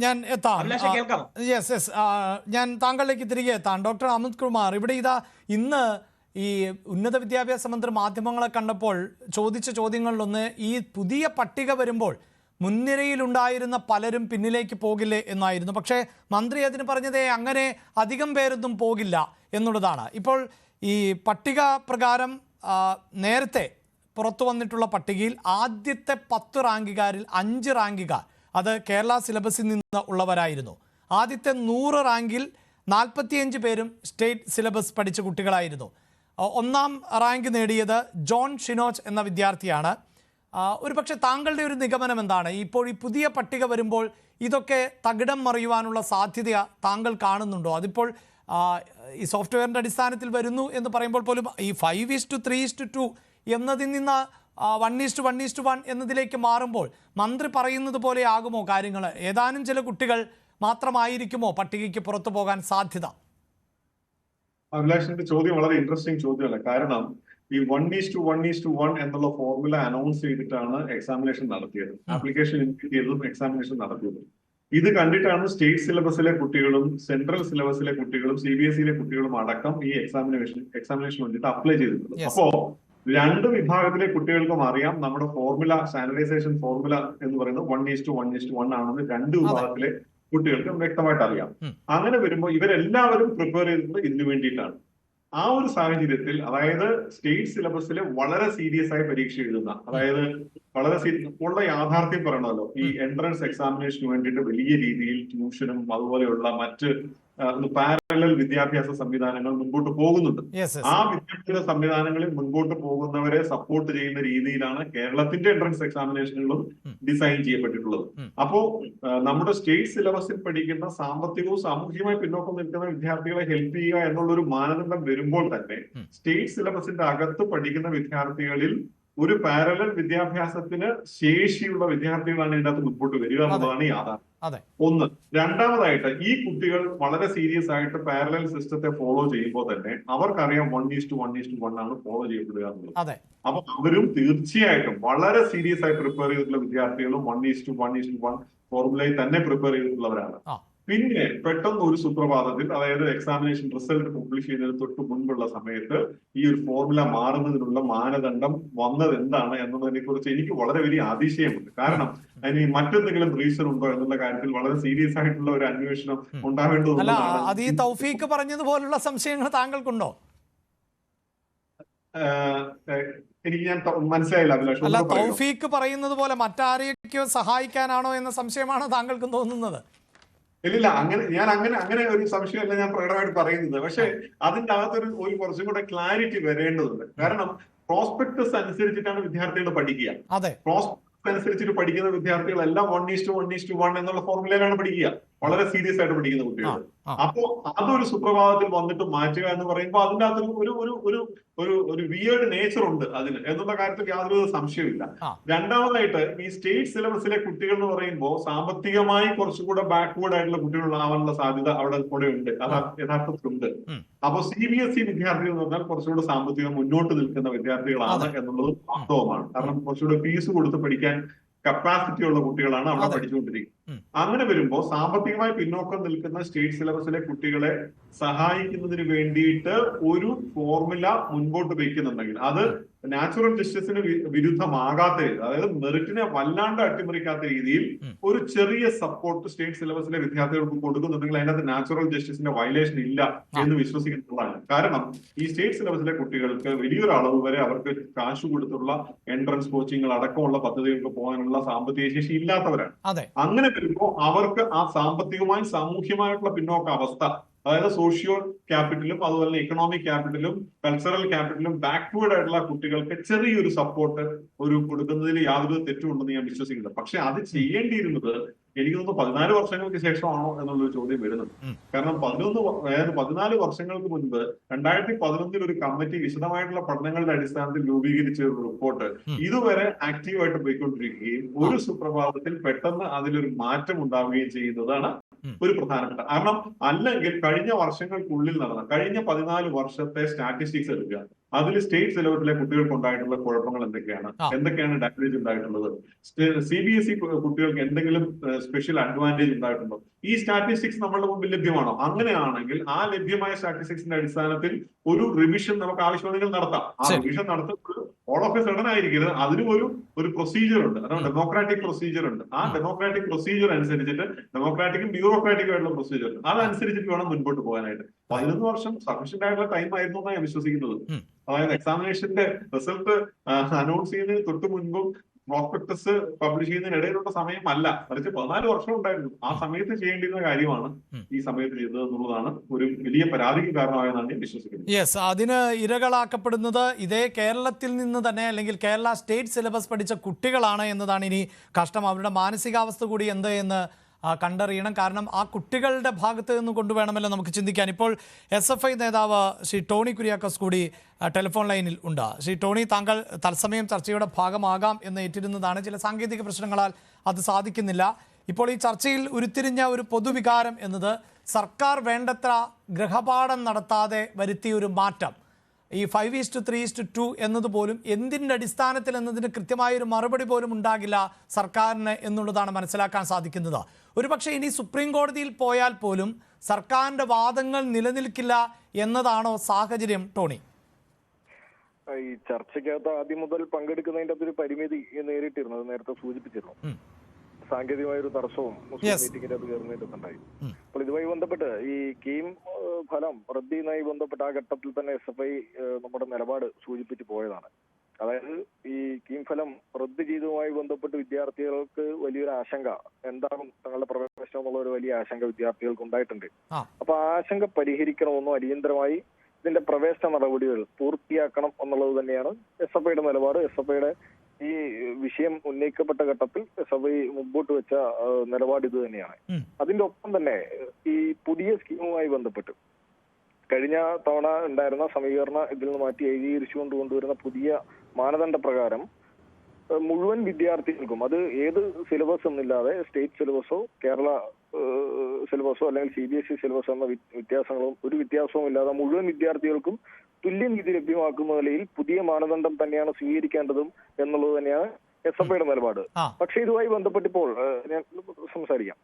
ഞാൻ എത്താം. ഞാൻ താങ്കളിലേക്ക് തിരികെ എത്താം. ഡോക്ടർ അമിത് കുമാർ, ഇവിടെ ഇന്ന് ഈ ഉന്നത വിദ്യാഭ്യാസ മന്ത്രി മാധ്യമങ്ങളെ കണ്ടപ്പോൾ ചോദിച്ച ചോദ്യങ്ങളിലൊന്ന് ഈ പുതിയ പട്ടിക വരുമ്പോൾ മുൻനിരയിലുണ്ടായിരുന്ന പലരും പിന്നിലേക്ക് പോകില്ലേ എന്നായിരുന്നു. പക്ഷേ മന്ത്രി അതിന് പറഞ്ഞതേ അങ്ങനെ അധികം പേരൊന്നും പോകില്ല എന്നുള്ളതാണ്. ഇപ്പോൾ ഈ പട്ടിക പ്രകാരം നേരത്തെ പുറത്തു വന്നിട്ടുള്ള പട്ടികയിൽ ആദ്യത്തെ 10 റാങ്കുകാരിൽ 5 റാങ്കുകാർ അത് കേരള സിലബസിൽ നിന്ന് ഉള്ളവരായിരുന്നു. ആദ്യത്തെ 100 റാങ്കിൽ 45 പേരും സ്റ്റേറ്റ് സിലബസ് പഠിച്ച കുട്ടികളായിരുന്നു. ഒന്നാം റാങ്ക് നേടിയത് ജോൺ ഷിനോജ് എന്ന വിദ്യാർത്ഥിയാണ്. ഒരു പക്ഷേ താങ്കളുടെ ഒരു നിഗമനം എന്താണ്? ഇപ്പോൾ ഈ പുതിയ പട്ടിക വരുമ്പോൾ ഇതൊക്കെ തകിടം മറിയുവാനുള്ള സാധ്യത താങ്കൾ കാണുന്നുണ്ടോ? അതിപ്പോൾ ഈ സോഫ്റ്റ്വെയറിൻ്റെ അടിസ്ഥാനത്തിൽ വരുന്നു എന്ന് പറയുമ്പോൾ പോലും ഈ 5:3:2 എന്നതിൽ നിന്ന് 1:1:1 എന്നതിലേക്ക് മാറുമ്പോൾ മന്ത്രി പറയുന്നത് പോലെ ആകുമോ കാര്യങ്ങൾ? ഏതാനും ചില കുട്ടികൾ മാത്രമായിരിക്കുമോ പട്ടികയ്ക്ക് പുറത്തു പോകാൻ സാധ്യത? അഭിലാഷിന്റെ ചോദ്യം വളരെ ഇൻട്രസ്റ്റിംഗ് ചോദ്യമല്ല. കാരണം ഈ 1:1:1 എന്നുള്ള ഫോർമുല അനൗൺസ് ചെയ്തിട്ടാണ് എക്സാമിനേഷൻ നടത്തിയത്. ആപ്ലിക്കേഷൻ ഇൻപുട്ട് ചെയ്തതും എക്സാമിനേഷൻ നടത്തിയതും. ഇത് കണ്ടിട്ടാണ് സ്റ്റേറ്റ് സിലബസിലെ കുട്ടികളും സെൻട്രൽ സിലബസിലെ കുട്ടികളും CBSE കുട്ടികളും അടക്കം ഈ എക്സാമിനേഷൻ വേണ്ടിയിട്ട് അപ്ലൈ ചെയ്തിട്ടുള്ളത്. അപ്പോ രണ്ട് വിഭാഗത്തിലെ കുട്ടികൾക്കും അറിയാം നമ്മുടെ ഫോർമുല, സ്റ്റാൻഡർഡൈസേഷൻ ഫോർമുല എന്ന് പറയുന്നത് 1:1:1 ആണെന്ന് രണ്ട് വിഭാഗത്തിലെ കുട്ടികൾക്കും വ്യക്തമായിട്ട് അറിയാം. അങ്ങനെ വരുമ്പോൾ ഇവരെല്ലാവരും പ്രിപ്പയർ ചെയ്തിട്ടുള്ളത് ഇതിനു വേണ്ടിയിട്ടാണ്. ആ ഒരു സാഹചര്യത്തിൽ, അതായത് സ്റ്റേറ്റ് സിലബസിലെ വളരെ സീരിയസ് ആയി പരീക്ഷ എഴുതുന്ന, അതായത് വളരെ ഉള്ള യാഥാർത്ഥ്യം പറയണമല്ലോ, ഈ എൻട്രൻസ് എക്സാമിനേഷന് വേണ്ടിയിട്ട് വലിയ രീതിയിൽ ട്യൂഷനും അതുപോലെയുള്ള മറ്റ് പാരലൽ വിദ്യാഭ്യാസ സംവിധാനങ്ങൾ മുൻപോട്ട് പോകുന്നുണ്ട്. ആ വിദ്യാഭ്യാസ സംവിധാനങ്ങളിൽ മുൻപോട്ട് പോകുന്നവരെ സപ്പോർട്ട് ചെയ്യുന്ന രീതിയിലാണ് കേരളത്തിന്റെ എൻട്രൻസ് എക്സാമിനേഷനുകളും ഡിസൈൻ ചെയ്യപ്പെട്ടിട്ടുള്ളത്. അപ്പോ നമ്മുടെ സ്റ്റേറ്റ് സിലബസിൽ പഠിക്കുന്ന സാമ്പത്തികവും സാമൂഹികമായി പിന്നോക്കം നിൽക്കുന്ന വിദ്യാർത്ഥികളെ ഹെൽപ്പ് ചെയ്യുക എന്നുള്ള ഒരു മാനദണ്ഡം വരുമ്പോൾ തന്നെ സ്റ്റേറ്റ് സിലബസിന്റെ അകത്ത് പഠിക്കുന്ന വിദ്യാർത്ഥികളിൽ ഒരു പാരലൽ വിദ്യാഭ്യാസത്തിന് ശേഷിയുള്ള വിദ്യാർത്ഥികളാണ് ഇതിനകത്ത് മുൻപോട്ട് വരിക എന്നുള്ളതാണ് യാഥാർത്ഥ്യം. ഒന്ന്. രണ്ടാമതായിട്ട് ഈ കുട്ടികൾ വളരെ സീരിയസ് ആയിട്ട് പാരലൽ സിസ്റ്റത്തെ ഫോളോ ചെയ്യുമ്പോൾ തന്നെ അവർക്കറിയാം 1:1:1 ആണ് ഫോളോ ചെയ്യപ്പെടുക എന്നുള്ളത്. അപ്പൊ അവരും തീർച്ചയായിട്ടും വളരെ സീരിയസ് ആയി പ്രിപ്പയർ ചെയ്തിട്ടുള്ള വിദ്യാർത്ഥികളും 1:1:1 ഫോർമുലയിൽ തന്നെ പ്രിപ്പയർ ചെയ്തിട്ടുള്ളവരാണ്. പിന്നെ പെട്ടെന്ന് ഒരു സുപ്രഭാതത്തിൽ, അതായത് എക്സാമിനേഷൻ റിസൾട്ട് പബ്ലിഷ് ചെയ്യുന്നതിന് തൊട്ട് മുൻപുള്ള സമയത്ത് ഈ ഒരു ഫോർമുല മാറുന്നതിനുള്ള മാനദണ്ഡം വന്നത് എന്താണ് എന്നതിനെ കുറിച്ച് എനിക്ക് വളരെ വലിയ അതിശയമുണ്ട്. കാരണം അതിന് മറ്റെന്തെങ്കിലും റീസൺ ഉണ്ടോ എന്നുള്ള കാര്യത്തിൽ വളരെ സീരിയസ് ആയിട്ടുള്ള ഒരു അന്വേഷണം ഉണ്ടാവേണ്ടതുണ്ട്. അത് ഈ തൗഫീഖ് പറഞ്ഞതുപോലുള്ള സംശയങ്ങൾ താങ്കൾക്കുണ്ടോ? എനിക്ക് ഞാൻ മനസ്സിലായില്ല അഭിലാഷ്. അല്ല, തൗഫീഖ് പറയുന്നത് പോലെ മറ്റാരെയൊക്കെയോ സഹായിക്കാനാണോ എന്ന സംശയമാണ് താങ്കൾക്ക് തോന്നുന്നത്? ഇല്ല, അങ്ങനെ ഒരു സംശയമല്ല ഞാൻ പ്രകടമായിട്ട് പറയുന്നത്. പക്ഷെ അതിന്റെ അകത്തൊരു കുറച്ചും കൂടെ ക്ലാരിറ്റി വരേണ്ടതുണ്ട്. കാരണം പ്രോസ്പെക്ടസ് അനുസരിച്ചിട്ടാണ് വിദ്യാർത്ഥികൾ പഠിക്കുക. പ്രോസ്പെക്ടസ് അനുസരിച്ചിട്ട് പഠിക്കുന്ന വിദ്യാർത്ഥികളെല്ലാം 1:1:1 എന്നുള്ള ഫോർമുലയിലാണ് പഠിക്കുക. വളരെ സീരിയസ് ആയിട്ട് പഠിക്കുന്ന കുട്ടികൾ. അപ്പോ അതൊരു സുപ്രഭാതത്തിൽ വന്നിട്ട് മാറ്റുക എന്ന് പറയുമ്പോൾ അതിന്റെ അകത്ത് ഒരു വിയേർഡ് നേച്ചർ ഉണ്ട് അതിന് എന്നുള്ള കാര്യത്തിൽ യാതൊരു സംശയമില്ല. രണ്ടാമതായിട്ട് ഈ സ്റ്റേറ്റ് സിലബസിലെ കുട്ടികൾ എന്ന് പറയുമ്പോൾ സാമ്പത്തികമായി കുറച്ചുകൂടെ ബാക്ക്വേർഡ് ആയിട്ടുള്ള കുട്ടികളാവാനുള്ള സാധ്യത അവിടെ കൂടെ ഉണ്ട്, യഥാർത്ഥത്തിലുണ്ട്. അപ്പൊ CBSE വിദ്യാർത്ഥികൾ എന്ന് പറഞ്ഞാൽ കുറച്ചുകൂടെ സാമ്പത്തികം മുന്നോട്ട് നിൽക്കുന്ന വിദ്യാർത്ഥികളാണ് എന്നുള്ളത് വാസ്തവമാണ്. കാരണം കുറച്ചുകൂടെ ഫീസ് കൊടുത്ത് പഠിക്കാൻ കപ്പാസിറ്റി ഉള്ള കുട്ടികളാണ് അവിടെ പഠിച്ചുകൊണ്ടിരിക്കുന്നത്. അങ്ങനെ വരുമ്പോൾ സാമ്പത്തികമായി പിന്നോക്കം നിൽക്കുന്ന സ്റ്റേറ്റ് സിലബസിലെ കുട്ടികളെ സഹായിക്കുന്നതിന് വേണ്ടിയിട്ട് ഒരു ഫോർമുല മുൻപോട്ട് വയ്ക്കുന്നുണ്ടെങ്കിൽ അത് നാച്ചുറൽ ജസ്റ്റിസിന് വിരുദ്ധമാകാത്ത രീതിയിൽ, അതായത് മെറിറ്റിനെ വല്ലാണ്ട് അട്ടിമറിക്കാത്ത രീതിയിൽ ഒരു ചെറിയ സപ്പോർട്ട് സ്റ്റേറ്റ് സിലബസിലെ വിദ്യാർത്ഥികൾക്ക് കൊടുക്കുന്നുണ്ടെങ്കിൽ അതിനകത്ത് നാച്ചുറൽ ജസ്റ്റിസിന്റെ വയലേഷൻ ഇല്ല എന്ന് വിശ്വസിക്കുന്നതാണ്. കാരണം ഈ സ്റ്റേറ്റ് സിലബസിലെ കുട്ടികൾക്ക് വലിയൊരു അളവ് വരെ അവർക്ക് കാശ് കൊടുത്തുള്ള എൻട്രൻസ് കോച്ചിങ്ങൾ അടക്കമുള്ള പദ്ധതികൾക്ക് പോകാനുള്ള സാമ്പത്തിക ശേഷി ഇല്ലാത്തവരാണ്. അങ്ങനെ വരുമ്പോൾ അവർക്ക് ആ സാമ്പത്തികമായും സാമൂഹ്യമായിട്ടുള്ള പിന്നോക്കാവസ്ഥ, അതായത് സോഷ്യോ ക്യാപിറ്റലും അതുപോലെ എക്കണോമിക് ക്യാപിറ്റലും കൾച്ചറൽ ക്യാപിറ്റലും ബാക്ക്വേർഡ് ആയിട്ടുള്ള കുട്ടികൾക്ക് ചെറിയൊരു സപ്പോർട്ട് കൊടുക്കുന്നതിൽ യാതൊരു തെറ്റുമുണ്ടെന്ന് ഞാൻ വിശ്വസിക്കുന്നുണ്ട്. പക്ഷെ അത് ചെയ്യേണ്ടിയിരുന്നത് എനിക്ക് തോന്നുന്നു 14 വർഷങ്ങൾക്ക് ശേഷമാണോ എന്നുള്ളൊരു ചോദ്യം വരുന്നത്. കാരണം 14 വർഷങ്ങൾക്ക് മുൻപ് 2011 ഒരു കമ്മിറ്റി വിശദമായിട്ടുള്ള പഠനങ്ങളുടെ അടിസ്ഥാനത്തിൽ രൂപീകരിച്ച ഒരു റിപ്പോർട്ട് ഇതുവരെ ആക്റ്റീവായിട്ട് പോയിക്കൊണ്ടിരിക്കുകയും ഒരു സുപ്രഭാതത്തിൽ പെട്ടെന്ന് അതിലൊരു മാറ്റം ഉണ്ടാവുകയും ചെയ്യുന്നതാണ് ഒരു പ്രധാനപ്പെട്ട കാരണം. അല്ലെങ്കിൽ കഴിഞ്ഞ വർഷങ്ങൾക്കുള്ളിൽ നടന്ന കഴിഞ്ഞ 14 വർഷത്തെ സ്റ്റാറ്റിസ്റ്റിക്സ് എടുക്കുക, അതിൽ സ്റ്റേറ്റ് സിലബസിലെ കുട്ടികൾക്ക് ഉണ്ടായിട്ടുള്ള കുഴപ്പങ്ങൾ എന്തൊക്കെയാണ് ഡാമേജ് ഉണ്ടായിട്ടുള്ളത്, CBSE കുട്ടികൾക്ക് എന്തെങ്കിലും സ്പെഷ്യൽ അഡ്വാൻറ്റേജ് ഉണ്ടായിട്ടുണ്ടോ, ഈ സ്റ്റാറ്റിസ്റ്റിക്സ് നമ്മളുടെ മുമ്പിൽ ലഭ്യമാണോ? അങ്ങനെയാണെങ്കിൽ ആ ലഭ്യമായ സ്റ്റാറ്റിസ്റ്റിക്സിന്റെ അടിസ്ഥാനത്തിൽ ഒരു റിവിഷൻ നമുക്ക് ആവശ്യമുണ്ടെങ്കിൽ നടത്താം. ആ റിവിഷൻ നടത്തുമ്പോൾ ഓൾ ഓഫ് എ സഡൻ ആയിരിക്കരുത്. അതിനും ഒരു പ്രൊസീജിയർ ഉണ്ട്, അതാണ് ഡെമോക്രാറ്റിക് പ്രൊസീജിയർ ഉണ്ട്. ആ ഡെമോക്രാറ്റിക് പ്രൊസീജിയർ അനുസരിച്ചിട്ട് ഡെമോക്രാറ്റിക്കും ബ്യൂറോക്രാറ്റിക്കും ആയിട്ടുള്ള പ്രൊസീജിയർ ഉണ്ട്. അതനുസരിച്ചിട്ട് വേണം മുൻപോട്ട് പോകാനായിട്ട്. 11 വർഷം സഫീഷ്യന്റ് ആയിട്ടുള്ള ടൈം ആയിരുന്നു എന്നാണ് ഞാൻ വിശ്വസിക്കുന്നത്. അതായത് എക്സാമിനേഷന്റെ റിസൾട്ട് അനൗൺസ് ചെയ്യുന്നതിന് തൊട്ട് മുൻപും പ്രോസ്പെക്ടസ് പബ്ലിഷ് ചെയ്യുന്നതിനിടയിലുള്ള സമയമല്ല, മറിച്ച് 14 വർഷം ഉണ്ടായിരുന്നു. ആ സമയത്ത് ചെയ്യേണ്ടിരുന്ന കാര്യമാണ് ഈ സമയത്ത് ചെയ്തത് എന്നുള്ളതാണ് ഒരു വലിയ പരാതിക്ക് കാരണമായെന്നാണ് ഞാൻ വിശ്വസിക്കുന്നത്. യെസ്, അതിന് ഇരകളാക്കപ്പെടുന്നത് ഇതേ കേരളത്തിൽ നിന്ന് തന്നെ, അല്ലെങ്കിൽ കേരള സ്റ്റേറ്റ് സിലബസ് പഠിച്ച കുട്ടികളാണ് എന്നതാണ് ഇനി കഷ്ടം. അവരുടെ മാനസികാവസ്ഥ കൂടി എന്ത് എന്ന് കണ്ടറിയണം. കാരണം ആ കുട്ടികളുടെ ഭാഗത്ത് നിന്ന് കൊണ്ടുവേണമല്ലോ നമുക്ക് ചിന്തിക്കാൻ. ഇപ്പോൾ SFI നേതാവ് ശ്രീ ടോണി കുര്യാക്കോസ് കൂടി ടെലിഫോൺ ലൈനിൽ ഉണ്ട്. ശ്രീ ടോണി, താങ്കൾ തത്സമയം ചർച്ചയുടെ ഭാഗമാകാം എന്ന് ഏറ്റിരുന്നതാണ്. ചില സാങ്കേതിക പ്രശ്നങ്ങളാൽ അത് സാധിക്കുന്നില്ല. ഇപ്പോൾ ഈ ചർച്ചയിൽ ഉരുത്തിരിഞ്ഞ ഒരു പൊതുവികാരം എന്നത് സർക്കാർ വേണ്ടത്ര ഗൃഹപാഠം നടത്താതെ വരുത്തിയ ഒരു മാറ്റം, ഈ 5:3:2 എന്നതുപോലും എന്തിൻ്റെ അടിസ്ഥാനത്തിൽ എന്നതിന് കൃത്യമായൊരു മറുപടി പോലും ഉണ്ടാകില്ല സർക്കാരിന് എന്നുള്ളതാണ് മനസ്സിലാക്കാൻ സാധിക്കുന്നത്. ഒരുപക്ഷെ ഇനി സുപ്രീം കോടതിയിൽ പോയാൽ പോലും സർക്കാരിൻ്റെ വാദങ്ങൾ നിലനിൽക്കില്ല എന്നതാണോ സാഹചര്യം, ടോണി? ഈ ചർച്ചയ്ക്കകത്ത് ആദ്യം മുതൽ പങ്കെടുക്കുന്നതിന്റെ അകത്തൊരു പരിമിതി നേരിട്ടിരുന്നു, അത് നേരത്തെ സൂചിപ്പിച്ചിരുന്നു. സാങ്കേതികമായ ഒരു തടസ്സവും മുസ്ലിം മീറ്റിംഗിന്റെ അത് കയറുന്നതിന്റെ ഉണ്ടായി. അപ്പോൾ ഇതുമായി ബന്ധപ്പെട്ട് ഈ കീം ഫലം റദ്ദുമായി ബന്ധപ്പെട്ട് ആ ഘട്ടത്തിൽ തന്നെ SFI നമ്മുടെ നിലപാട് സൂചിപ്പിച്ച് പോയതാണ്. അതായത് ഈ കീം ഫലം റദ്ദ് ചെയ്തതുമായി ബന്ധപ്പെട്ട് വിദ്യാർത്ഥികൾക്ക് വലിയൊരു ആശങ്ക, എന്താകും തങ്ങളുടെ പ്രവേശനം എന്നുള്ള ഒരു വലിയ ആശങ്ക വിദ്യാർത്ഥികൾക്ക് ഉണ്ടായിട്ടുണ്ട്. അപ്പൊ ആ ആശങ്ക പരിഹരിക്കണമെന്നോ അടിയന്തരമായി ഇതിന്റെ പ്രവേശന നടപടികൾ പൂർത്തിയാക്കണം എന്നുള്ളത് തന്നെയാണ് SFIയുടെ നിലപാട്. SFIയുടെ ഈ വിഷയം ഉന്നയിക്കപ്പെട്ട ഘട്ടത്തിൽ SFI മുമ്പോട്ട് വെച്ച നിലപാട് ഇത് തന്നെയാണ്. അതിന്റെ ഒപ്പം തന്നെ ഈ പുതിയ സ്കീമുമായി ബന്ധപ്പെട്ട് കഴിഞ്ഞ തവണ ഉണ്ടായിരുന്ന സമീകരണ ഇതിൽ നിന്ന് മാറ്റി ഏകീകരിച്ചുകൊണ്ട് കൊണ്ടുവരുന്ന പുതിയ മാനദണ്ഡ പ്രകാരം മുഴുവൻ വിദ്യാർത്ഥികൾക്കും, അത് ഏത് സിലബസ് എന്നില്ലാതെ സ്റ്റേറ്റ് സിലബസോ കേരള സിലബസോ അല്ലെങ്കിൽ CBSE സിലബസോ എന്ന ഒരു വ്യത്യാസവും ഇല്ലാതെ മുഴുവൻ വിദ്യാർത്ഥികൾക്കും തുല്യ നീതി ലഭ്യമാക്കുന്ന നിലയിൽ പുതിയ മാനദണ്ഡം തന്നെയാണ് സ്വീകരിക്കേണ്ടതും എന്നുള്ളത് തന്നെയാണ് SFIയുടെ നിലപാട്. പക്ഷെ ഇതുമായി ബന്ധപ്പെട്ടിപ്പോൾ ഞാൻ സംസാരിക്കാം.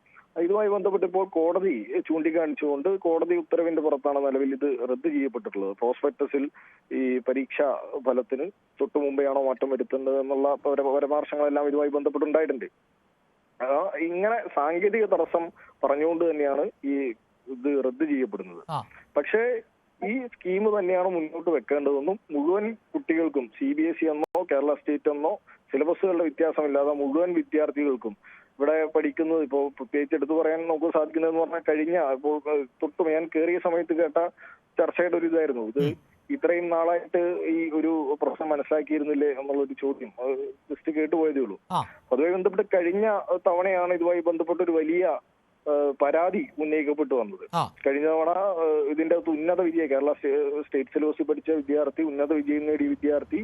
ഇതുമായി ബന്ധപ്പെട്ടിപ്പോൾ കോടതി ചൂണ്ടിക്കാണിച്ചുകൊണ്ട് കോടതി ഉത്തരവിന്റെ പുറത്താണ് നിലവിൽ ഇത് റദ്ദ് ചെയ്യപ്പെട്ടിട്ടുള്ളത്. പ്രോസ്പെക്ടസിൽ ഈ പരീക്ഷാ ഫലത്തിന് തൊട്ടു മുമ്പെയാണോ മാറ്റം വരുത്തേണ്ടത് എന്നുള്ള പരാമർശങ്ങളെല്ലാം ഇതുമായി ബന്ധപ്പെട്ടുണ്ടായിട്ടുണ്ട്. ഇങ്ങനെ സാങ്കേതിക തടസ്സം പറഞ്ഞുകൊണ്ട് തന്നെയാണ് ഈ ഇത് റദ്ദ് ചെയ്യപ്പെടുന്നത്. പക്ഷേ ഈ സ്കീം തന്നെയാണ് മുന്നോട്ട് വെക്കേണ്ടതെന്നും മുഴുവൻ കുട്ടികൾക്കും CBSE എന്നോ കേരള സ്റ്റേറ്റ് എന്നോ സിലബസുകളുടെ വ്യത്യാസമില്ലാതെ മുഴുവൻ വിദ്യാർത്ഥികൾക്കും ഇവിടെ പഠിക്കുന്നത്, ഇപ്പോൾ പ്രത്യേകിച്ച് എടുത്തു പറയാൻ നമുക്ക് സാധിക്കുന്നതെന്ന് പറഞ്ഞാൽ കഴിഞ്ഞ ഇപ്പോൾ തൊട്ടും ഞാൻ കയറിയ സമയത്ത് കേട്ട ചർച്ചയുടെ ഒരു ഇതായിരുന്നു, ഇത് ഇത്രയും നാളായിട്ട് ഈ ഒരു പ്രശ്നം മനസ്സിലാക്കിയിരുന്നില്ലേ എന്നുള്ളൊരു ചോദ്യം ജസ്റ്റ് കേട്ടുപോയതേ ഉള്ളൂ. അതുമായി ബന്ധപ്പെട്ട് കഴിഞ്ഞ തവണയാണ് ഇതുമായി ബന്ധപ്പെട്ട ഒരു വലിയ പരാതി ഉന്നയിക്കപ്പെട്ടു വന്നത്. കഴിഞ്ഞ തവണ ഇതിന്റെ അകത്ത് ഉന്നത വിജയം, കേരള സ്റ്റേറ്റ് സിലബസിൽ പഠിച്ച വിദ്യാർത്ഥി, ഉന്നത വിജയം നേടിയ വിദ്യാർത്ഥി,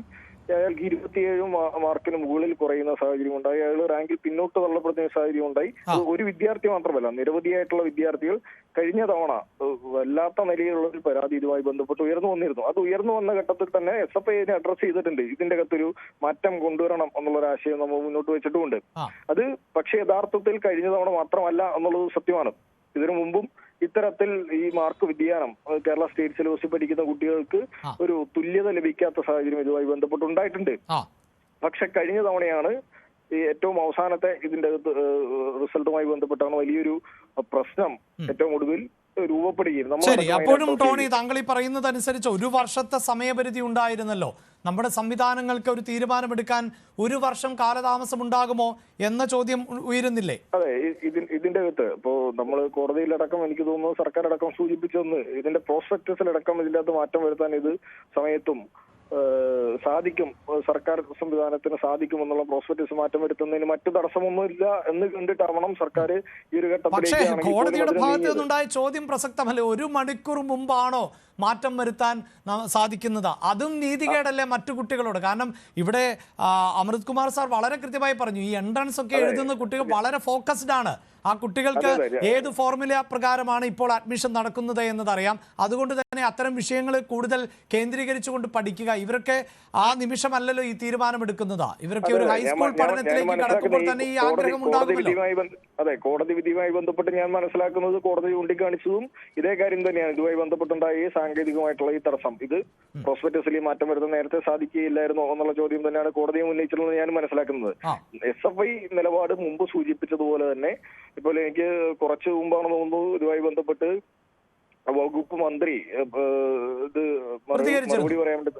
അയാൾക്ക് 27 മാർക്കിന് മുകളിൽ കുറയുന്ന സാഹചര്യം ഉണ്ടായി. അയാൾ റാങ്കിൽ പിന്നോട്ട് തള്ളപ്പെടുന്ന സാഹചര്യം ഉണ്ടായി. ഒരു വിദ്യാർത്ഥി മാത്രമല്ല, നിരവധിയായിട്ടുള്ള വിദ്യാർത്ഥികൾ കഴിഞ്ഞ തവണ വല്ലാത്ത നിലയിലുള്ള ഒരു പരാതി ഇതുമായി ബന്ധപ്പെട്ട് ഉയർന്നു വന്നിരുന്നു. അത് ഉയർന്നു വന്ന ഘട്ടത്തിൽ തന്നെ SFI അഡ്രസ് ചെയ്തിട്ടുണ്ട്. ഇതിന്റെ അകത്തൊരു മാറ്റം കൊണ്ടുവരണം എന്നുള്ളൊരു ആശയം നമ്മൾ മുന്നോട്ട് വെച്ചിട്ടുമുണ്ട്. അത് പക്ഷേ യഥാർത്ഥത്തിൽ കഴിഞ്ഞ തവണ മാത്രമല്ല എന്നുള്ളത് സത്യമാണ്. ഇതിനു മുമ്പും ഇത്തരത്തിൽ ഈ മാർക്ക് വ്യതിയാനം കേരള സ്റ്റേറ്റ് സിലബസിൽ പഠിക്കുന്ന കുട്ടികൾക്ക് ഒരു തുല്യത ലഭിക്കാത്ത സാഹചര്യം ഇതുമായി ബന്ധപ്പെട്ടുണ്ടായിട്ടുണ്ട്. പക്ഷെ കഴിഞ്ഞ തവണയാണ് ഈ ഏറ്റവും അവസാനത്തെ ഇതിന്റെ റിസൾട്ടുമായി ബന്ധപ്പെട്ടാണ് വലിയൊരു പ്രശ്നം ഏറ്റവും ഒടുവിൽ രൂപപ്പെടുകയും. ശരി, അപ്പോഴും ടോണി താങ്കൾ ഈ പറയുന്നത് അനുസരിച്ച് 1 വർഷത്തെ സമയപരിധി ഉണ്ടായിരുന്നല്ലോ. നമ്മുടെ സംവിധാനങ്ങൾക്ക് ഒരു തീരുമാനമെടുക്കാൻ 1 വർഷം കാലതാമസം ഉണ്ടാകുമോ എന്ന ചോദ്യം ഉയരുന്നില്ലേ? അതെ, ഇതിന്റെ അകത്ത് ഇപ്പോ നമ്മൾ കോടതിയിലടക്കം എനിക്ക് തോന്നുന്നു സർക്കാർ അടക്കം സൂചിപ്പിച്ചൊന്ന് ഇതിന്റെ പ്രോസ്പെക്ടസിലടക്കം ഇതിന്റെ അകത്ത് മാറ്റം വരുത്താൻ ഇത് സമയത്തും സാധിക്കും, സർക്കാർ സംവിധാനത്തിന് സാധിക്കും എന്നുള്ള പ്രോസ്പെക്ടസ് മാറ്റം വരുത്തുന്നതിന് മറ്റു തടസ്സമൊന്നുമില്ല എന്ന് കണ്ടിട്ടാവണം സർക്കാർ ഈ ഒരു ഘട്ടത്തിലേക്ക്. പക്ഷേ കോടതിയുടെ ഭാഗത്തു നിന്നുണ്ടായ ചോദ്യം പ്രസക്തമല്ലേ? 1 മണിക്കൂർ മുമ്പാണോ മാറ്റം വരുത്താൻ സാധിക്കുന്നത്? അതും നീതികേടല്ലേ മറ്റു കുട്ടികളോട്? കാരണം ഇവിടെ അമൃത് കുമാർ സാർ വളരെ കൃത്യമായി പറഞ്ഞു, ഈ എൻട്രൻസ് ഒക്കെ എഴുതുന്ന കുട്ടികൾ വളരെ ഫോക്കസ്ഡ് ആണ്. ആ കുട്ടികൾക്ക് ഏത് ഫോർമുല പ്രകാരമാണ് ഇപ്പോൾ അഡ്മിഷൻ നടക്കുന്നത് എന്നതറിയാം. അതുകൊണ്ട് തന്നെ അത്തരം വിഷയങ്ങൾ കൂടുതൽ കേന്ദ്രീകരിച്ചുകൊണ്ട് പഠിക്കുക. ഇവരൊക്കെ ആ നിമിഷമല്ലല്ലോ ഈ തീരുമാനമെടുക്കുന്നത്. ഇവരൊക്കെ ഒരു ഹൈസ്കൂൾ പഠനത്തിലേക്ക് കടക്കുമ്പോൾ തന്നെ ഈ ആഗ്രഹം ഉണ്ടാകുമല്ലോ. അതെ, കോടതി വിധിയുമായി ബന്ധപ്പെട്ട് ഞാൻ മനസ്സിലാക്കുന്നത് കോടതി ചൂണ്ടിക്കാണിച്ചതും ഇതേ കാര്യം തന്നെയാണ്. ഇതുമായി ബന്ധപ്പെട്ടുണ്ടായ സാങ്കേതികമായിട്ടുള്ള ഈ തടസ്സം, ഇത് പ്രോസ്പെക്ടസിൽ മാറ്റം വരുത്താൻ നേരത്തെ സാധിക്കുകയില്ലായിരുന്നോ എന്നുള്ള ചോദ്യം തന്നെയാണ് കോടതിയെ ഉന്നയിച്ചിട്ടുള്ളത് ഞാൻ മനസ്സിലാക്കുന്നത്. SFI നിലപാട് മുമ്പ് സൂചിപ്പിച്ചതുപോലെ തന്നെ ഇപ്പോൾ എനിക്ക് കുറച്ച് മുമ്പാണ് തോന്നുന്നു ഇതുമായി ബന്ധപ്പെട്ട് വകുപ്പ് മന്ത്രി ഇത് മറുപടി പറയാൻ വേണ്ടി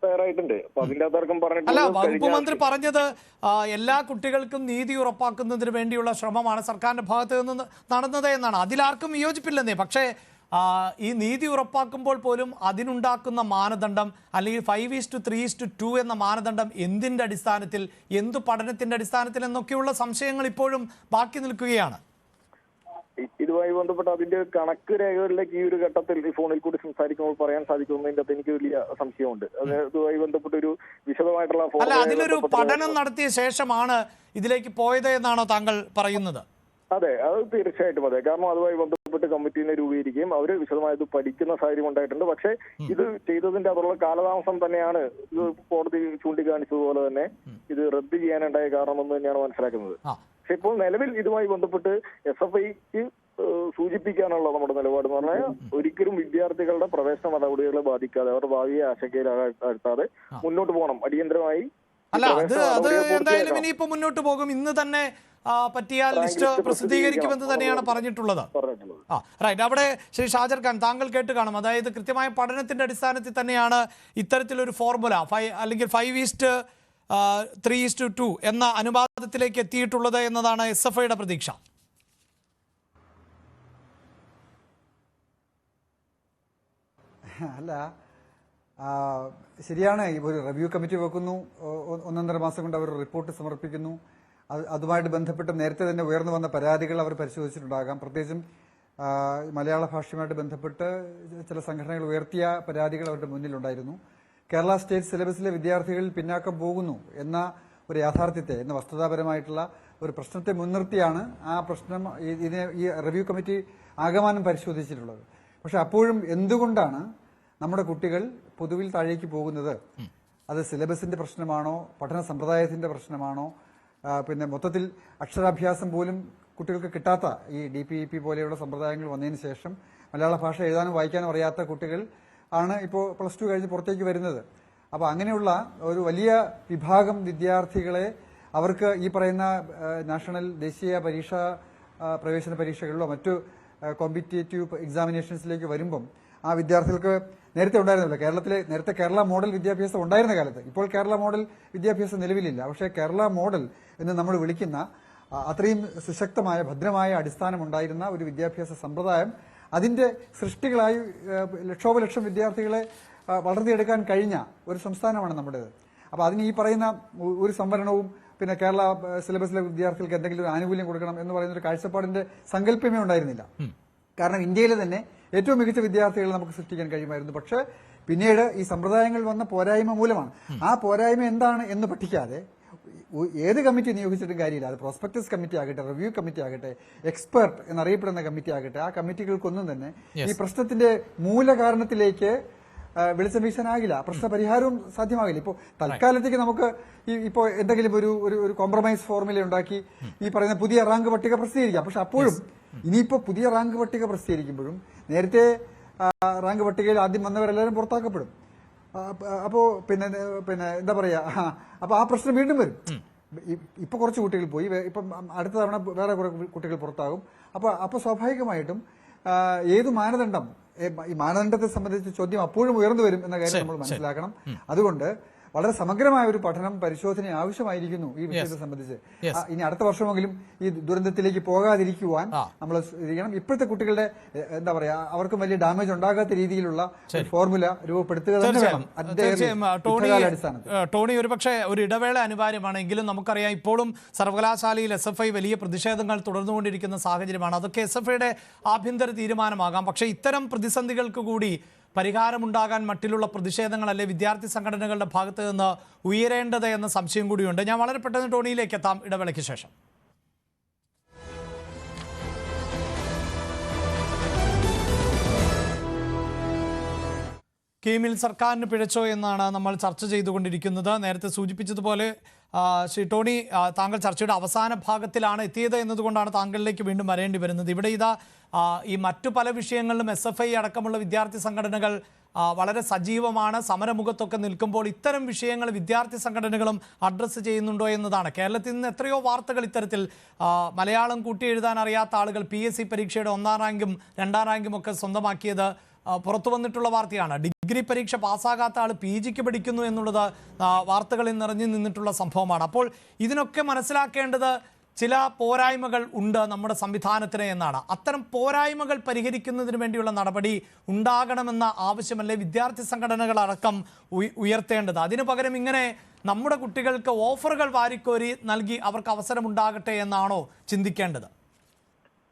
തയ്യാറായിട്ടുണ്ട്. അപ്പൊ അതിന്റെ അകത്തർക്കം അല്ല, വകുപ്പ് മന്ത്രി പറഞ്ഞത് എല്ലാ കുട്ടികൾക്കും നീതി ഉറപ്പാക്കുന്നതിന് വേണ്ടിയുള്ള ശ്രമമാണ് സർക്കാരിന്റെ ഭാഗത്ത് നിന്ന് നടന്നത് എന്നാണ്. അതിലാർക്കും വിയോജിപ്പില്ലെന്നേ. പക്ഷേ ഈ നീതി ഉറപ്പാക്കുമ്പോൾ പോലും അതിനുണ്ടാക്കുന്ന മാനദണ്ഡം, അല്ലെങ്കിൽ 5:3:2 എന്ന മാനദണ്ഡം എന്തിൻ്റെ അടിസ്ഥാനത്തിൽ, എന്തു പഠനത്തിന്റെ അടിസ്ഥാനത്തിൽ എന്നൊക്കെയുള്ള സംശയങ്ങൾ ഇപ്പോഴും ബാക്കി നിൽക്കുകയാണ്. ഇതുമായി ബന്ധപ്പെട്ട് അതിന്റെ കണക്ക് രേഖകളിലേക്ക് ഈ ഒരു ഘട്ടത്തിൽ ഈ ഫോണിൽ കൂടി സംസാരിക്കുമ്പോൾ പറയാൻ സാധിക്കുന്നതിന്റെ അകത്ത് എനിക്ക് വലിയ സംശയമുണ്ട്. ഇതുമായി ബന്ധപ്പെട്ട ഒരു വിശദമായിട്ടുള്ള അതിലൊരു പഠനം നടത്തിയ ശേഷമാണ് ഇതിലേക്ക് പോയത് എന്നാണോ താങ്കൾ പറയുന്നത്? അതെ, അത് തീർച്ചയായിട്ടും അതെ. കാരണം അതുമായി ബന്ധപ്പെട്ട് ബന്ധപ്പെട്ട് കമ്മിറ്റീനെ രൂപീകരിക്കുകയും അവർ വിശദമായത് പഠിക്കുന്ന സാഹചര്യം ഉണ്ടായിട്ടുണ്ട്. പക്ഷേ ഇത് ചെയ്തതിന്റെ അതുള്ള കാലതാമസം തന്നെയാണ് ഇത് കോടതി ചൂണ്ടിക്കാണിച്ചതുപോലെ തന്നെ ഇത് റദ്ദ് ചെയ്യാനുണ്ടായ കാരണമെന്ന് തന്നെയാണ് മനസ്സിലാക്കുന്നത്. പക്ഷെ ഇപ്പോൾ നിലവിൽ ഇതുമായി ബന്ധപ്പെട്ട് SFIക്ക് സൂചിപ്പിക്കാനുള്ള നമ്മുടെ നിലപാട് എന്ന് പറഞ്ഞാൽ ഒരിക്കലും വിദ്യാർത്ഥികളുടെ പ്രവേശന നടപടികളെ ബാധിക്കാതെ അവരുടെ ഭാവിയെ ആശങ്കയിലാഴ്ത്താതെ മുന്നോട്ട് പോകണം. അടിയന്തരമായി അല്ല അത് എന്തായാലും ഇനിയിപ്പോ മുന്നോട്ട് പോകും. ഇന്ന് തന്നെ പറ്റിയാൽ ലിസ്റ്റ് പ്രസിദ്ധീകരിക്കുമെന്ന് തന്നെയാണ് പറഞ്ഞിട്ടുള്ളത്. റൈറ്റ്. അവിടെ ശ്രീ ഷാജർ ഖാൻ, താങ്കൾ കേട്ട് കാണും, അതായത് കൃത്യമായ പഠനത്തിന്റെ അടിസ്ഥാനത്തിൽ തന്നെയാണ് ഇത്തരത്തിലൊരു ഫോർമുല 5 അല്ലെങ്കിൽ 5:3:2 എന്ന അനുപാതത്തിലേക്ക് എത്തിയിട്ടുള്ളത് എന്നതാണ് SFIയുടെ പ്രതീക്ഷ. അല്ല, ശരിയാണ്. ഒരു റിവ്യൂ കമ്മിറ്റി വെക്കുന്നു, 1.5 മാസം കൊണ്ട് അവർ റിപ്പോർട്ട് സമർപ്പിക്കുന്നു. അതുമായിട്ട് ബന്ധപ്പെട്ട് നേരത്തെ തന്നെ ഉയർന്നു വന്ന പരാതികൾ അവർ പരിശോധിച്ചിട്ടുണ്ടാകാം. പ്രത്യേകിച്ചും മലയാള ഭാഷയുമായിട്ട് ബന്ധപ്പെട്ട് ചില സംഘടനകൾ ഉയർത്തിയ പരാതികൾ അവരുടെ മുന്നിലുണ്ടായിരുന്നു. കേരള സ്റ്റേറ്റ് സിലബസിലെ വിദ്യാർത്ഥികൾ പിന്നാക്കം പോകുന്നു എന്ന ഒരു യാഥാർത്ഥ്യത്തെ, എന്ന വസ്തുതാപരമായിട്ടുള്ള ഒരു പ്രശ്നത്തെ മുൻനിർത്തിയാണ് ആ പ്രശ്നം ഈ റിവ്യൂ കമ്മിറ്റി ആകമാനം പരിശോധിച്ചിട്ടുള്ളത്. പക്ഷെ അപ്പോഴും എന്തുകൊണ്ടാണ് നമ്മുടെ കുട്ടികൾ പൊതുവിൽ താഴേക്ക് പോകുന്നത്? അത് സിലബസിന്റെ പ്രശ്നമാണോ, പഠന സമ്പ്രദായത്തിന്റെ പ്രശ്നമാണോ, പിന്നെ മൊത്തത്തിൽ അക്ഷരാഭ്യാസം പോലും കുട്ടികൾക്ക് കിട്ടാത്ത ഈ DPEP പോലെയുള്ള സമ്പ്രദായങ്ങൾ വന്നതിന് ശേഷം മലയാള ഭാഷ എഴുതാനും വായിക്കാനും അറിയാത്ത കുട്ടികൾ ആണ് ഇപ്പോൾ +2 കഴിഞ്ഞ് പുറത്തേക്ക് വരുന്നത്. അപ്പോൾ അങ്ങനെയുള്ള ഒരു വലിയ വിഭാഗം വിദ്യാർത്ഥികളെ അവർക്ക് ഈ പറയുന്ന ദേശീയ പ്രവേശന പരീക്ഷകളിലോ മറ്റു കോമ്പറ്റേറ്റീവ് എക്സാമിനേഷൻസിലേക്ക് വരുമ്പം ആ വിദ്യാർത്ഥികൾക്ക് നേരത്തെ ഉണ്ടായിരുന്നില്ല. നേരത്തെ കേരള മോഡൽ വിദ്യാഭ്യാസം ഉണ്ടായിരുന്ന കാലത്ത്, ഇപ്പോൾ കേരള മോഡൽ വിദ്യാഭ്യാസം നിലവിലില്ല. പക്ഷേ കേരള മോഡൽ എന്ന് നമ്മൾ വിളിക്കുന്ന അത്രയും സുശക്തമായ ഭദ്രമായ അടിസ്ഥാനം ഉണ്ടായിരുന്ന ഒരു വിദ്യാഭ്യാസ സമ്പ്രദായം, അതിന്റെ സൃഷ്ടികളായി ലക്ഷോപലക്ഷം വിദ്യാർത്ഥികളെ വളർത്തിയെടുക്കാൻ കഴിഞ്ഞ ഒരു സംസ്ഥാനമാണ് നമ്മുടേത്. അപ്പോൾ അതിന് ഈ പറയുന്ന ഒരു സംവരണവും പിന്നെ കേരള സിലബസിലെ വിദ്യാർത്ഥികൾക്ക് എന്തെങ്കിലും ഒരു ആനുകൂല്യം കൊടുക്കണം എന്ന് പറയുന്ന ഒരു കാഴ്ചപ്പാടിന്റെ സങ്കല്പമേ ഉണ്ടായിരുന്നില്ല. കാരണം ഇന്ത്യയിലെ തന്നെ ഏറ്റവും മികച്ച വിദ്യാർത്ഥികളെ നമുക്ക് സൃഷ്ടിക്കാൻ കഴിയുമായിരുന്നു. പക്ഷേ പിന്നീട് ഈ സമ്പ്രദായങ്ങൾ വന്ന പോരായ്മ മൂലമാണ്. ആ പോരായ്മ എന്താണ് എന്ന് പഠിക്കാതെ ഏത് കമ്മിറ്റി നിയോഗിച്ചിട്ടും കാര്യമില്ല. അത് പ്രോസ്പെക്ടസ് കമ്മിറ്റി ആകട്ടെ, റിവ്യൂ കമ്മിറ്റി ആകട്ടെ, എക്സ്പെർട്ട് എന്നറിയപ്പെടുന്ന കമ്മിറ്റി ആകട്ടെ, ആ കമ്മിറ്റികൾക്കൊന്നും തന്നെ ഈ പ്രശ്നത്തിന്റെ മൂലകാരണത്തിലേക്ക് വെളിച്ചം വീശാനാകില്ല. പ്രശ്ന പരിഹാരവും സാധ്യമാകില്ല. ഇപ്പോൾ തൽക്കാലത്തേക്ക് നമുക്ക് ഇപ്പോൾ എന്തെങ്കിലും ഒരു കോംപ്രമൈസ് ഫോർമുല ഉണ്ടാക്കി ഈ പറയുന്ന പുതിയ റാങ്ക് പട്ടിക പ്രസിദ്ധീകരിക്കാം. പക്ഷെ അപ്പോഴും ഇനിയിപ്പോ പുതിയ റാങ്ക് പട്ടിക പ്രസിദ്ധീകരിക്കുമ്പോഴും നേരത്തെ റാങ്ക് പട്ടികയിൽ ആദ്യം വന്നവരെല്ലാവരും പുറത്താക്കപ്പെടും. അപ്പോ പിന്നെ എന്താ പറയാ, അപ്പൊ ആ പ്രശ്നം വീണ്ടും വരും. ഇപ്പൊ കുറച്ച് കുട്ടികൾ പോയി, ഇപ്പം അടുത്ത തവണ വേറെ കുറെ കുട്ടികൾ പുറത്താകും. അപ്പൊ സ്വാഭാവികമായിട്ടും ഏത് മാനദണ്ഡം, ഈ മാനദണ്ഡത്തെ സംബന്ധിച്ച ചോദ്യം അപ്പോഴും ഉയർന്നു വരും എന്ന കാര്യം നമ്മൾ മനസ്സിലാക്കണം. അതുകൊണ്ട് വളരെ സമഗ്രമായ ഒരു പഠനം, പരിശോധന ആവശ്യമായിരിക്കുന്നു ഈ വിഷയത്തെ സംബന്ധിച്ച്. ഇനി അടുത്ത വർഷമെങ്കിലും ഈ ദുരന്തത്തിലേക്ക് പോകാതിരിക്കുവാൻ നമ്മൾ ചെയ്യണം. ഇപ്പോഴത്തെ കുട്ടികളുടെ എന്താ പറയാ, അവർക്ക് വലിയ ഡാമേജ് ഉണ്ടാകാത്ത രീതിയിലുള്ള ഫോർമുല രൂപപ്പെടുത്തുക തന്നെ വേണം. ടോണി, ഒരുപക്ഷെ ഒരു ഇടവേള അനിവാര്യമാണെങ്കിലും നമുക്കറിയാം ഇപ്പോഴും സർവകലാശാലയിൽ SFI വലിയ പ്രതിഷേധങ്ങൾ തുടർന്നുകൊണ്ടിരിക്കുന്ന സാഹചര്യമാണ്. അതൊക്കെ SFIയുടെ ആഭ്യന്തര തീരുമാനമാകാം. പക്ഷേ ഇത്തരം പ്രതിസന്ധികൾക്ക് കൂടി പരിഹാരമുണ്ടാകാൻ മറ്റിലുള്ള പ്രതിഷേധങ്ങളല്ലേ വിദ്യാർത്ഥി സംഘടനകളുടെ ഭാഗത്ത് നിന്ന് ഉയരേണ്ടത് എന്ന സംശയം കൂടിയുണ്ട്. ഞാൻ വളരെ പെട്ടെന്ന് ടോണിയിലേക്ക് എത്താം ഇടവേളയ്ക്ക് ശേഷം. കീമിൽ സർക്കാരിന് പിഴച്ചോ എന്നാണ് നമ്മൾ ചർച്ച ചെയ്തുകൊണ്ടിരിക്കുന്നത്. നേരത്തെ സൂചിപ്പിച്ചതുപോലെ ശ്രീ ടോണി, താങ്കൾ ചർച്ചയുടെ അവസാന ഭാഗത്തിലാണ് എത്തിയത് എന്നതുകൊണ്ടാണ് താങ്കളിലേക്ക് വീണ്ടും വരേണ്ടി വരുന്നത്. ഇവിടെ ഈ മറ്റു പല വിഷയങ്ങളിലും SFI അടക്കമുള്ള വിദ്യാർത്ഥി സംഘടനകൾ വളരെ സജീവമാണ്, സമരമുഖത്തൊക്കെ നിൽക്കുമ്പോൾ ഇത്തരം വിഷയങ്ങൾ വിദ്യാർത്ഥി സംഘടനകളും അഡ്രസ്സ് ചെയ്യുന്നുണ്ടോ എന്നതാണ്. കേരളത്തിൽ നിന്ന് എത്രയോ വാർത്തകൾ ഇത്തരത്തിൽ മലയാളം കൂട്ടി എഴുതാൻ അറിയാത്ത ആളുകൾ PSC പരീക്ഷയുടെ 1ാം റാങ്കും 2ാം റാങ്കും ഒക്കെ സ്വന്തമാക്കിയത് പുറത്തു വന്നിട്ടുള്ള വാർത്തയാണ്. ഡിഗ്രി പരീക്ഷ പാസ്സാകാത്ത ആൾ PGക്ക് പഠിക്കുന്നു എന്നുള്ളത് വാർത്തകളിൽ നിറഞ്ഞു നിന്നിട്ടുള്ള സംഭവമാണ്. അപ്പോൾ ഇതിനൊക്കെ മനസ്സിലാക്കേണ്ടത് ചില പോരായ്മകൾ ഉണ്ട് നമ്മുടെ സംവിധാനത്തിന് എന്നാണ്. അത്തരം പോരായ്മകൾ പരിഹരിക്കുന്നതിന് വേണ്ടിയുള്ള നടപടി ഉണ്ടാകണമെന്ന ആവശ്യമല്ലേ വിദ്യാർത്ഥി സംഘടനകൾ അടക്കം ഉയർത്തേണ്ടത്? അതിനു പകരം ഇങ്ങനെ നമ്മുടെ കുട്ടികൾക്ക് ഓഫറുകൾ വാരിക്കോരി നൽകി അവർക്ക് അവസരമുണ്ടാകട്ടെ എന്നാണോ ചിന്തിക്കേണ്ടത്?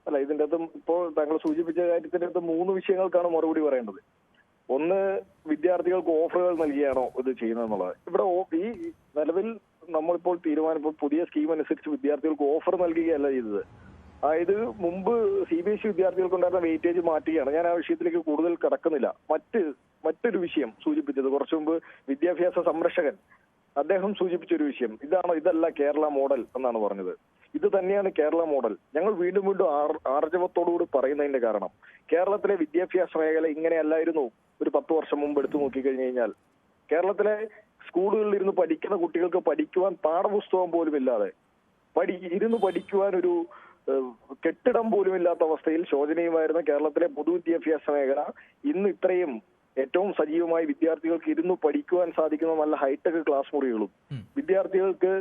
അല്ല, ഇതിന്റെ അകത്തും ഇപ്പോൾ താങ്കൾ സൂചിപ്പിച്ച കാര്യത്തിന്റെ അകത്ത് 3 വിഷയങ്ങൾക്കാണ് മറുപടി പറയേണ്ടത്. ഒന്ന്, വിദ്യാർത്ഥികൾക്ക് ഓഫറുകൾ നൽകിയാണോ ഇത് ചെയ്യുന്നതെന്നുള്ളത്. ഇവിടെ ഈ നിലവിൽ നമ്മളിപ്പോൾ പുതിയ സ്കീം അനുസരിച്ച് വിദ്യാർത്ഥികൾക്ക് ഓഫർ നൽകുകയല്ല ചെയ്തത്. അതായത് മുമ്പ് CBSE വിദ്യാർത്ഥികൾക്കുണ്ടായിരുന്ന വെയിറ്റേജ് മാറ്റുകയാണ്. ഞാൻ ആ വിഷയത്തിലേക്ക് കൂടുതൽ കടക്കുന്നില്ല. മറ്റൊരു വിഷയം സൂചിപ്പിച്ചത് കുറച്ചു മുമ്പ് വിദ്യാഭ്യാസ സംരക്ഷകൻ അദ്ദേഹം സൂചിപ്പിച്ചൊരു വിഷയം ഇതല്ല കേരള മോഡൽ എന്നാണ് പറഞ്ഞത്. ഇത് തന്നെയാണ് കേരള മോഡൽ. ഞങ്ങൾ വീണ്ടും ആർജവത്തോടുകൂടി പറയുന്നതിന്റെ കാരണം കേരളത്തിലെ വിദ്യാഭ്യാസ മേഖല ഇങ്ങനെയല്ലായിരുന്നു ഒരു 10 വർഷം മുമ്പ് എടുത്തു നോക്കിക്കഴിഞ്ഞു കഴിഞ്ഞാൽ. കേരളത്തിലെ സ്കൂളുകളിൽ ഇരുന്ന് പഠിക്കുന്ന കുട്ടികൾക്ക് പഠിക്കുവാൻ പാഠപുസ്തകം പോലും ഇല്ലാതെ ഇരുന്ന് പഠിക്കുവാൻ ഒരു കെട്ടിടം പോലും ഇല്ലാത്ത അവസ്ഥയിൽ ശോചനീയമായിരുന്ന കേരളത്തിലെ പൊതുവിദ്യാഭ്യാസ മേഖല ഇന്ന് ഇത്രയും ഏറ്റവും സജീവമായി വിദ്യാർത്ഥികൾക്ക് ഇരുന്ന് പഠിക്കുവാൻ സാധിക്കുന്ന നല്ല ഹൈടെക് ക്ലാസ് മുറികളും വിദ്യാർത്ഥികൾക്ക്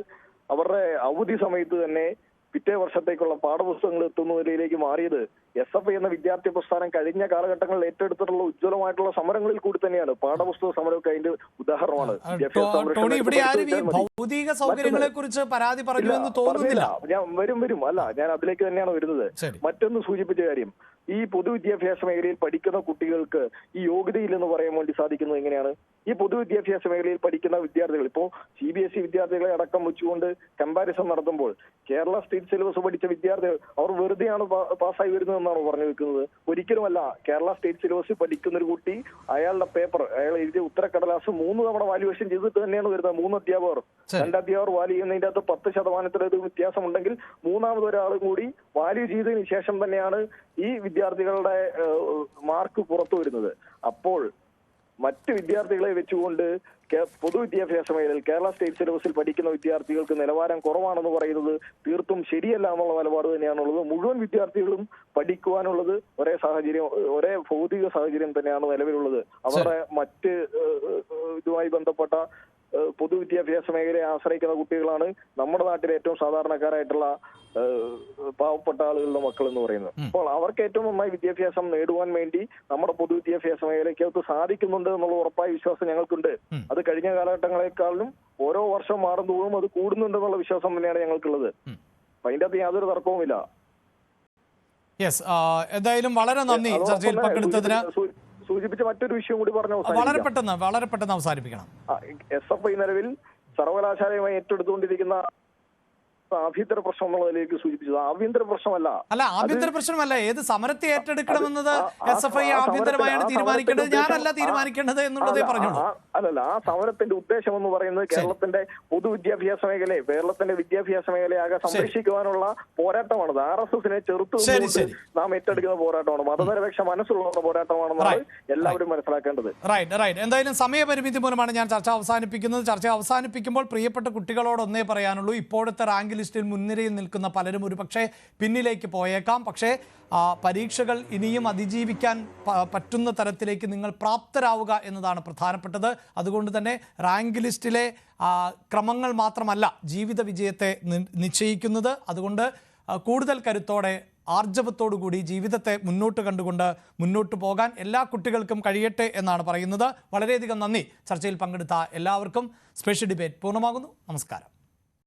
അവരുടെ അവധി സമയത്ത് തന്നെ പിറ്റേ വർഷത്തേക്കുള്ള പാഠപുസ്തകങ്ങൾ എത്തുന്ന നിലയിലേക്ക് മാറിയത് SFI എന്ന വിദ്യാർത്ഥി പ്രസ്ഥാനം കഴിഞ്ഞ കാലഘട്ടങ്ങളിൽ ഏറ്റെടുത്തിട്ടുള്ള ഉജ്ജ്വലമായിട്ടുള്ള സമരങ്ങളിൽ കൂടി തന്നെയാണ്. പാഠപുസ്തക സമരമൊക്കെ അതിന്റെ ഉദാഹരണമാണ്. ഭൗതിക സൗകര്യങ്ങളെ കുറിച്ച് പരാതി പറഞ്ഞുവെന്ന് തോന്നുന്നില്ല. ഞാൻ അതിലേക്ക് തന്നെയാണ് വരുന്നത്. മറ്റൊന്ന് സൂചിപ്പിച്ച കാര്യം, ഈ പൊതുവിദ്യാഭ്യാസ മേഖലയിൽ പഠിക്കുന്ന കുട്ടികൾക്ക് ഈ യോഗ്യതയില്ലെന്ന് പറയാൻ വേണ്ടി സാധിക്കുന്നത് എങ്ങനെയാണ്? ഈ പൊതുവിദ്യാഭ്യാസ മേഖലയിൽ പഠിക്കുന്ന വിദ്യാർത്ഥികൾ ഇപ്പോ CBSE വിദ്യാർത്ഥികളെ അടക്കം വെച്ചുകൊണ്ട് കമ്പാരിസൺ നടത്തുമ്പോൾ കേരള സ്റ്റേറ്റ് സിലബസ് പഠിച്ച വിദ്യാർത്ഥികൾ അവർ വെറുതെയാണ് പാസ്സായി വരുന്നതെന്നാണ് പറഞ്ഞു വെക്കുന്നത്. ഒരിക്കലുമല്ല. കേരള സ്റ്റേറ്റ് സിലബസിൽ പഠിക്കുന്ന ഒരു കുട്ടി അയാളുടെ പേപ്പർ അയാൾ എഴുതിയ ഉത്തരക്കടലാസ് 3 തവണ വാല്യുവേഷൻ ചെയ്തിട്ട് തന്നെയാണ് വരുന്നത്. 3 അധ്യാപകർ 2 അധ്യാപകർ വാല്യൂ ചെയ്യുന്നതിന്റെ അകത്ത് 10% വ്യത്യാസമുണ്ടെങ്കിൽ 3ാമത് ഒരാളും കൂടി വാല്യൂ ചെയ്തതിനു ശേഷം തന്നെയാണ് ഈ വിദ്യാർത്ഥികളുടെ മാർക്ക് പുറത്തു വരുന്നത്. അപ്പോൾ മറ്റ് വിദ്യാർത്ഥികളെ വെച്ചുകൊണ്ട് പൊതുവിദ്യാഭ്യാസ മേഖലയിൽ കേരള സ്റ്റേറ്റ് സിലബസിൽ പഠിക്കുന്ന വിദ്യാർത്ഥികൾക്ക് നിലവാരം കുറവാണെന്ന് പറയുന്നത് തീർത്തും ശരിയല്ല എന്നുള്ള നിലപാട് തന്നെയാണുള്ളത്. മുഴുവൻ വിദ്യാർത്ഥികളും പഠിക്കുവാനുള്ളത് ഒരേ ഭൗതിക സാഹചര്യം തന്നെയാണ് നിലവിലുള്ളത്. അവരുടെ മറ്റ് ഇതുമായി ബന്ധപ്പെട്ട പൊതുവിദ്യാഭ്യാസ മേഖലയെ ആശ്രയിക്കുന്ന കുട്ടികളാണ് നമ്മുടെ നാട്ടിലെ ഏറ്റവും സാധാരണക്കാരായിട്ടുള്ള പാവപ്പെട്ട ആളുകളുടെ മക്കൾ എന്ന് പറയുന്നത്. അപ്പോൾ അവർക്ക് ഏറ്റവും നന്നായി വിദ്യാഭ്യാസം നേടുവാൻ വേണ്ടി നമ്മുടെ പൊതുവിദ്യാഭ്യാസ മേഖലയ്ക്കകത്ത് സാധിക്കുന്നുണ്ട് എന്നുള്ള ഉറപ്പായ വിശ്വാസം ഞങ്ങൾക്കുണ്ട്. അത് കഴിഞ്ഞ കാലഘട്ടങ്ങളെക്കാളും ഓരോ വർഷം മാറുന്തോറും അത് കൂടുന്നുണ്ടെന്നുള്ള വിശ്വാസം തന്നെയാണ് ഞങ്ങൾക്കുള്ളത്. അപ്പൊ അതിന്റെ അകത്ത് യാതൊരു തർക്കവുമില്ല. എന്തായാലും വളരെ നന്ദി ചർച്ചയിൽ പങ്കെടുത്തതിന്. സൂചിപ്പിച്ച മറ്റൊരു വിഷയം കൂടി പറഞ്ഞു വളരെ പെട്ടെന്ന് അവസാനിപ്പിക്കണം. SFI നിലവിൽ സർവകലാശാലയുമായി ഏറ്റെടുത്തുകൊണ്ടിരിക്കുന്ന ആഭ്യന്തര പ്രശ്നം എന്നുള്ളതിലേക്ക് സൂചിപ്പിച്ചത് ആഭ്യന്തര പ്രശ്നമല്ല. ആഭ്യന്തര പ്രശ്നമല്ല. ഏത് സമരത്തെ ഏറ്റെടുക്കണമെന്നത് SFI ആഭ്യന്തരമായാണ് തീരുമാനിക്കേണ്ടത്, ഞാനല്ല തീരുമാനിക്കേണ്ടത് എന്നുള്ളതേ പറഞ്ഞോളൂ. ആ സമരത്തിന്റെ ഉദ്ദേശം എന്ന് പറയുന്നത് കേരളത്തിന്റെ പൊതുവിദ്യാഭ്യാസ മേഖലയെ കേരളത്തിന്റെ വിദ്യാഭ്യാസ മേഖലയാകെ സംരക്ഷിക്കുവാനുള്ള പോരാട്ടമാണ്. RSSനെ ചെറുത്തുകൊണ്ട് നാം ഏറ്റെടുക്കുന്ന പോരാട്ടമാണ്. മതനിരപേക്ഷ മനസ്സുള്ള പോരാട്ടമാണെന്നാണ് എല്ലാവരും മനസ്സിലാക്കേണ്ടത്. റൈറ്റ്. എന്തായാലും സമയപരിമിതി മൂലമാണ് ഞാൻ ചർച്ച അവസാനിപ്പിക്കുന്നത്. ചർച്ച അവസാനിപ്പിക്കുമ്പോൾ പ്രിയപ്പെട്ട കുട്ടികളോട് ഒന്നേ പറയാനുള്ളൂ. ഇപ്പോഴത്തെ റാങ്ക് ലിസ്റ്റിൽ മുൻനിരയിൽ നിൽക്കുന്ന പലരും ഒരുപക്ഷെ പിന്നിലേക്ക് പോയേക്കാം. പക്ഷേ പരീക്ഷകൾ ഇനിയും അതിജീവിക്കാൻ പറ്റുന്ന തരത്തിലേക്ക് നിങ്ങൾ പ്രാപ്തരാവുക എന്നതാണ് പ്രധാനപ്പെട്ടത്. അതുകൊണ്ട് തന്നെ റാങ്ക് ലിസ്റ്റിലെ ക്രമങ്ങൾ മാത്രമല്ല ജീവിത വിജയത്തെ നിശ്ചയിക്കുന്നത്. അതുകൊണ്ട് കൂടുതൽ കരുത്തോടെ ആർജവത്തോടുകൂടി ജീവിതത്തെ മുന്നോട്ട് കണ്ടുകൊണ്ട് മുന്നോട്ട് പോകാൻ എല്ലാ കുട്ടികൾക്കും കഴിയട്ടെ എന്നാണ് പറയുന്നത്. വളരെയധികം നന്ദി. ചർച്ചയിൽ പങ്കെടുത്ത എല്ലാവർക്കും. സ്പെഷ്യൽ ഡിബേറ്റ് പൂർണ്ണമാകുന്നു. നമസ്കാരം.